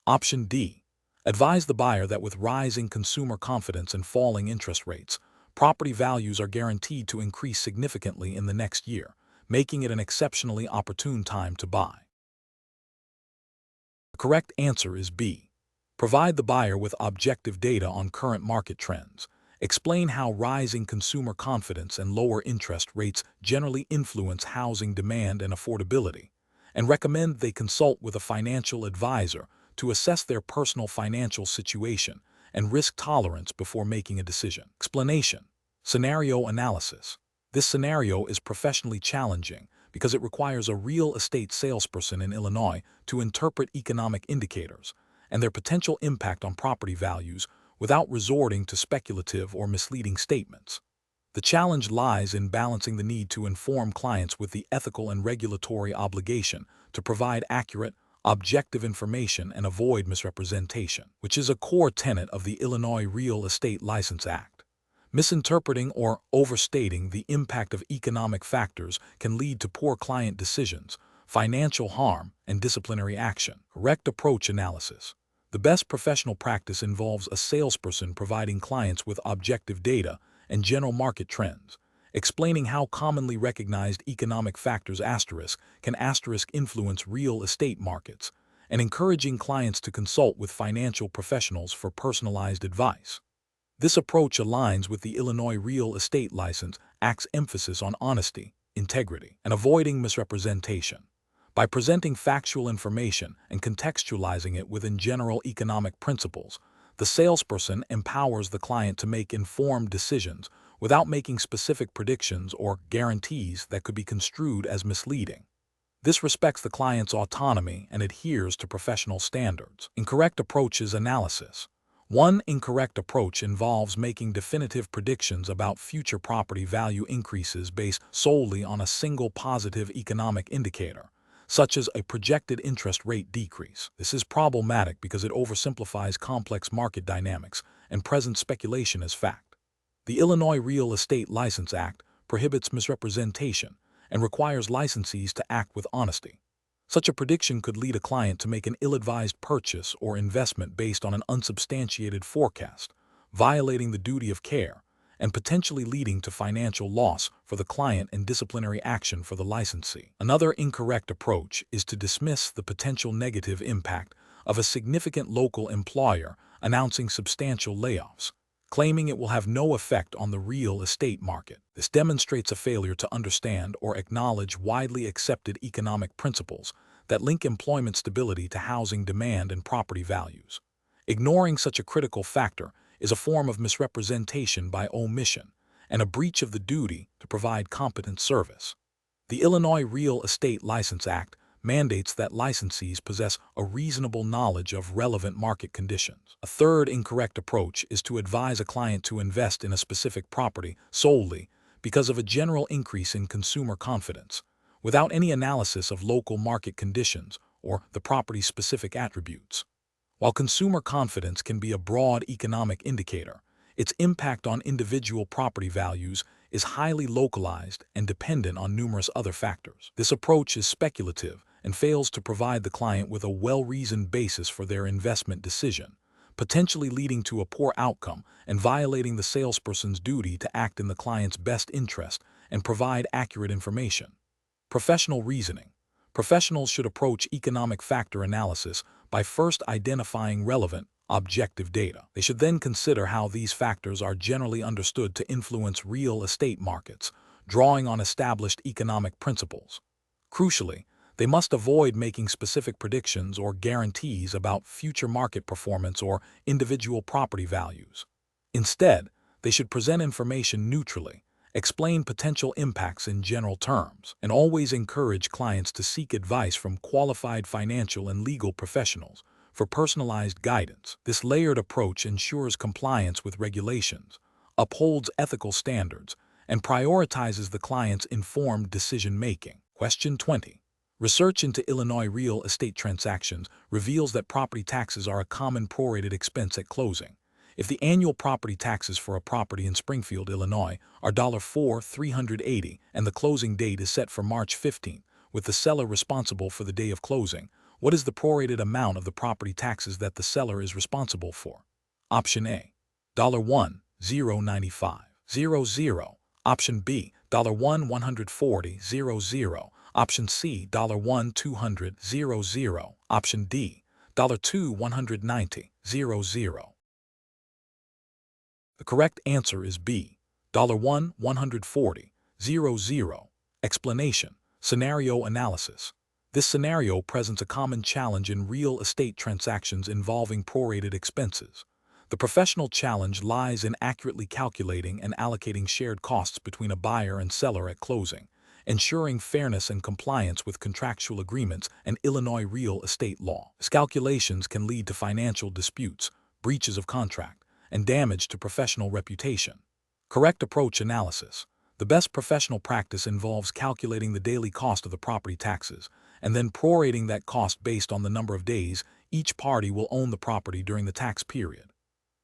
Option D. Advise the buyer that with rising consumer confidence and falling interest rates, property values are guaranteed to increase significantly in the next year, making it an exceptionally opportune time to buy. The correct answer is B. Provide the buyer with objective data on current market trends. Explain how rising consumer confidence and lower interest rates generally influence housing demand and affordability, and recommend they consult with a financial advisor to assess their personal financial situation and risk tolerance before making a decision. Explanation. Scenario analysis. This scenario is professionally challenging because it requires a real estate salesperson in Illinois to interpret economic indicators and their potential impact on property values without resorting to speculative or misleading statements. The challenge lies in balancing the need to inform clients with the ethical and regulatory obligation to provide accurate, objective information and avoid misrepresentation, which is a core tenet of the Illinois Real Estate License Act. Misinterpreting or overstating the impact of economic factors can lead to poor client decisions, financial harm, and disciplinary action. Correct approach analysis. The best professional practice involves a salesperson providing clients with objective data and general market trends, explaining how commonly recognized economic factors can influence real estate markets, and encouraging clients to consult with financial professionals for personalized advice. This approach aligns with the Illinois Real Estate License Act's emphasis on honesty, integrity, and avoiding misrepresentation. By presenting factual information and contextualizing it within general economic principles, the salesperson empowers the client to make informed decisions without making specific predictions or guarantees that could be construed as misleading. This respects the client's autonomy and adheres to professional standards. Incorrect approaches analysis. One incorrect approach involves making definitive predictions about future property value increases based solely on a single positive economic indicator, such as a projected interest rate decrease. This is problematic because it oversimplifies complex market dynamics and presents speculation as fact. The Illinois Real Estate License Act prohibits misrepresentation and requires licensees to act with honesty. Such a prediction could lead a client to make an ill-advised purchase or investment based on an unsubstantiated forecast, violating the duty of care, and potentially leading to financial loss for the client and disciplinary action for the licensee. Another incorrect approach is to dismiss the potential negative impact of a significant local employer announcing substantial layoffs, claiming it will have no effect on the real estate market. This demonstrates a failure to understand or acknowledge widely accepted economic principles that link employment stability to housing demand and property values. Ignoring such a critical factor is a form of misrepresentation by omission and a breach of the duty to provide competent service. The Illinois Real Estate License Act mandates that licensees possess a reasonable knowledge of relevant market conditions. A third incorrect approach is to advise a client to invest in a specific property solely because of a general increase in consumer confidence, without any analysis of local market conditions or the property's specific attributes. While consumer confidence can be a broad economic indicator, its impact on individual property values is highly localized and dependent on numerous other factors. This approach is speculative and fails to provide the client with a well-reasoned basis for their investment decision, potentially leading to a poor outcome and violating the salesperson's duty to act in the client's best interest and provide accurate information. Professional reasoning. Professionals should approach economic factor analysis by first identifying relevant, objective data. They should then consider how these factors are generally understood to influence real estate markets, drawing on established economic principles. Crucially, they must avoid making specific predictions or guarantees about future market performance or individual property values. Instead, they should present information neutrally, explain potential impacts in general terms, and always encourage clients to seek advice from qualified financial and legal professionals for personalized guidance. This layered approach ensures compliance with regulations, upholds ethical standards, and prioritizes the client's informed decision-making. Question 20. Research into Illinois real estate transactions reveals that property taxes are a common prorated expense at closing. If the annual property taxes for a property in Springfield, Illinois are $4,380 and the closing date is set for March 15, with the seller responsible for the day of closing, what is the prorated amount of the property taxes that the seller is responsible for? Option A, $1,095.00. Option B, $1,140.00. Option C, $1,200.00. Option D, $2,190.00. The correct answer is B, $1,140.00. Explanation. Scenario analysis. This scenario presents a common challenge in real estate transactions involving prorated expenses. The professional challenge lies in accurately calculating and allocating shared costs between a buyer and seller at closing, ensuring fairness and compliance with contractual agreements and Illinois real estate law. Miscalculations can lead to financial disputes, breaches of contract, and damage to professional reputation. Correct approach analysis. The best professional practice involves calculating the daily cost of the property taxes and then prorating that cost based on the number of days each party will own the property during the tax period.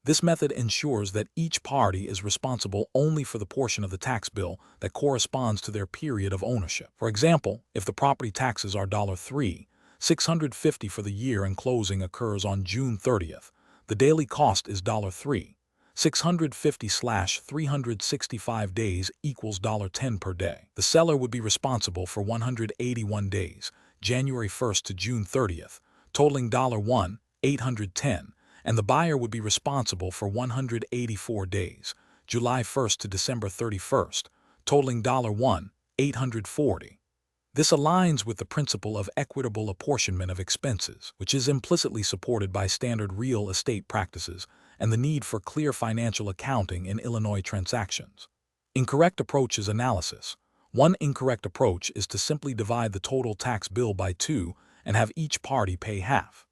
This method ensures that each party is responsible only for the portion of the tax bill that corresponds to their period of ownership. For example, if the property taxes are $3,650 for the year and closing occurs on June 30th, the daily cost is $3,650 650/365 days equals $10 per day. The seller would be responsible for 181 days, January 1st to June 30th, totaling $810, and the buyer would be responsible for 184 days, July 1st to December 31st, totaling $840. This aligns with the principle of equitable apportionment of expenses, which is implicitly supported by standard real estate practices and the need for clear financial accounting in Illinois transactions. Incorrect approach is analysis. One incorrect approach is to simply divide the total tax bill by 2 and have each party pay half.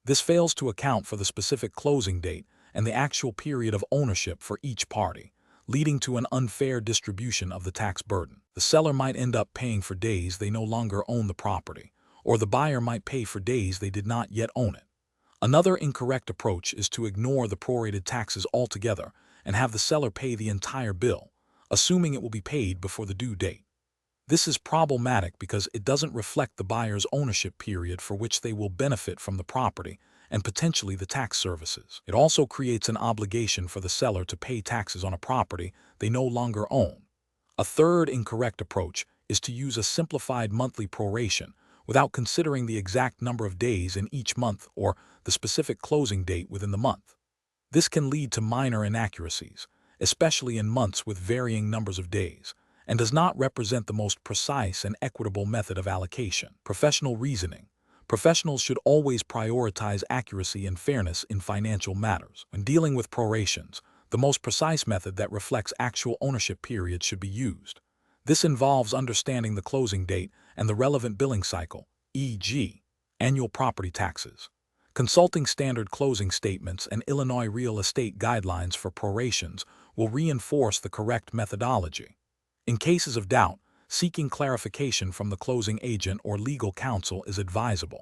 This fails to account for the specific closing date and the actual period of ownership for each party, leading to an unfair distribution of the tax burden. The seller might end up paying for days they no longer own the property, or the buyer might pay for days they did not yet own it. Another incorrect approach is to ignore the prorated taxes altogether and have the seller pay the entire bill, assuming it will be paid before the due date. This is problematic because it doesn't reflect the buyer's ownership period for which they will benefit from the property and potentially the tax services. It also creates an obligation for the seller to pay taxes on a property they no longer own. A third incorrect approach is to use a simplified monthly proration without considering the exact number of days in each month or the specific closing date within the month. This can lead to minor inaccuracies, especially in months with varying numbers of days, and does not represent the most precise and equitable method of allocation. Professional reasoning. Professionals should always prioritize accuracy and fairness in financial matters. When dealing with prorations, the most precise method that reflects actual ownership periods should be used. This involves understanding the closing date and the relevant billing cycle, e.g., annual property taxes. Consulting standard closing statements and Illinois real estate guidelines for prorations will reinforce the correct methodology. In cases of doubt, seeking clarification from the closing agent or legal counsel is advisable.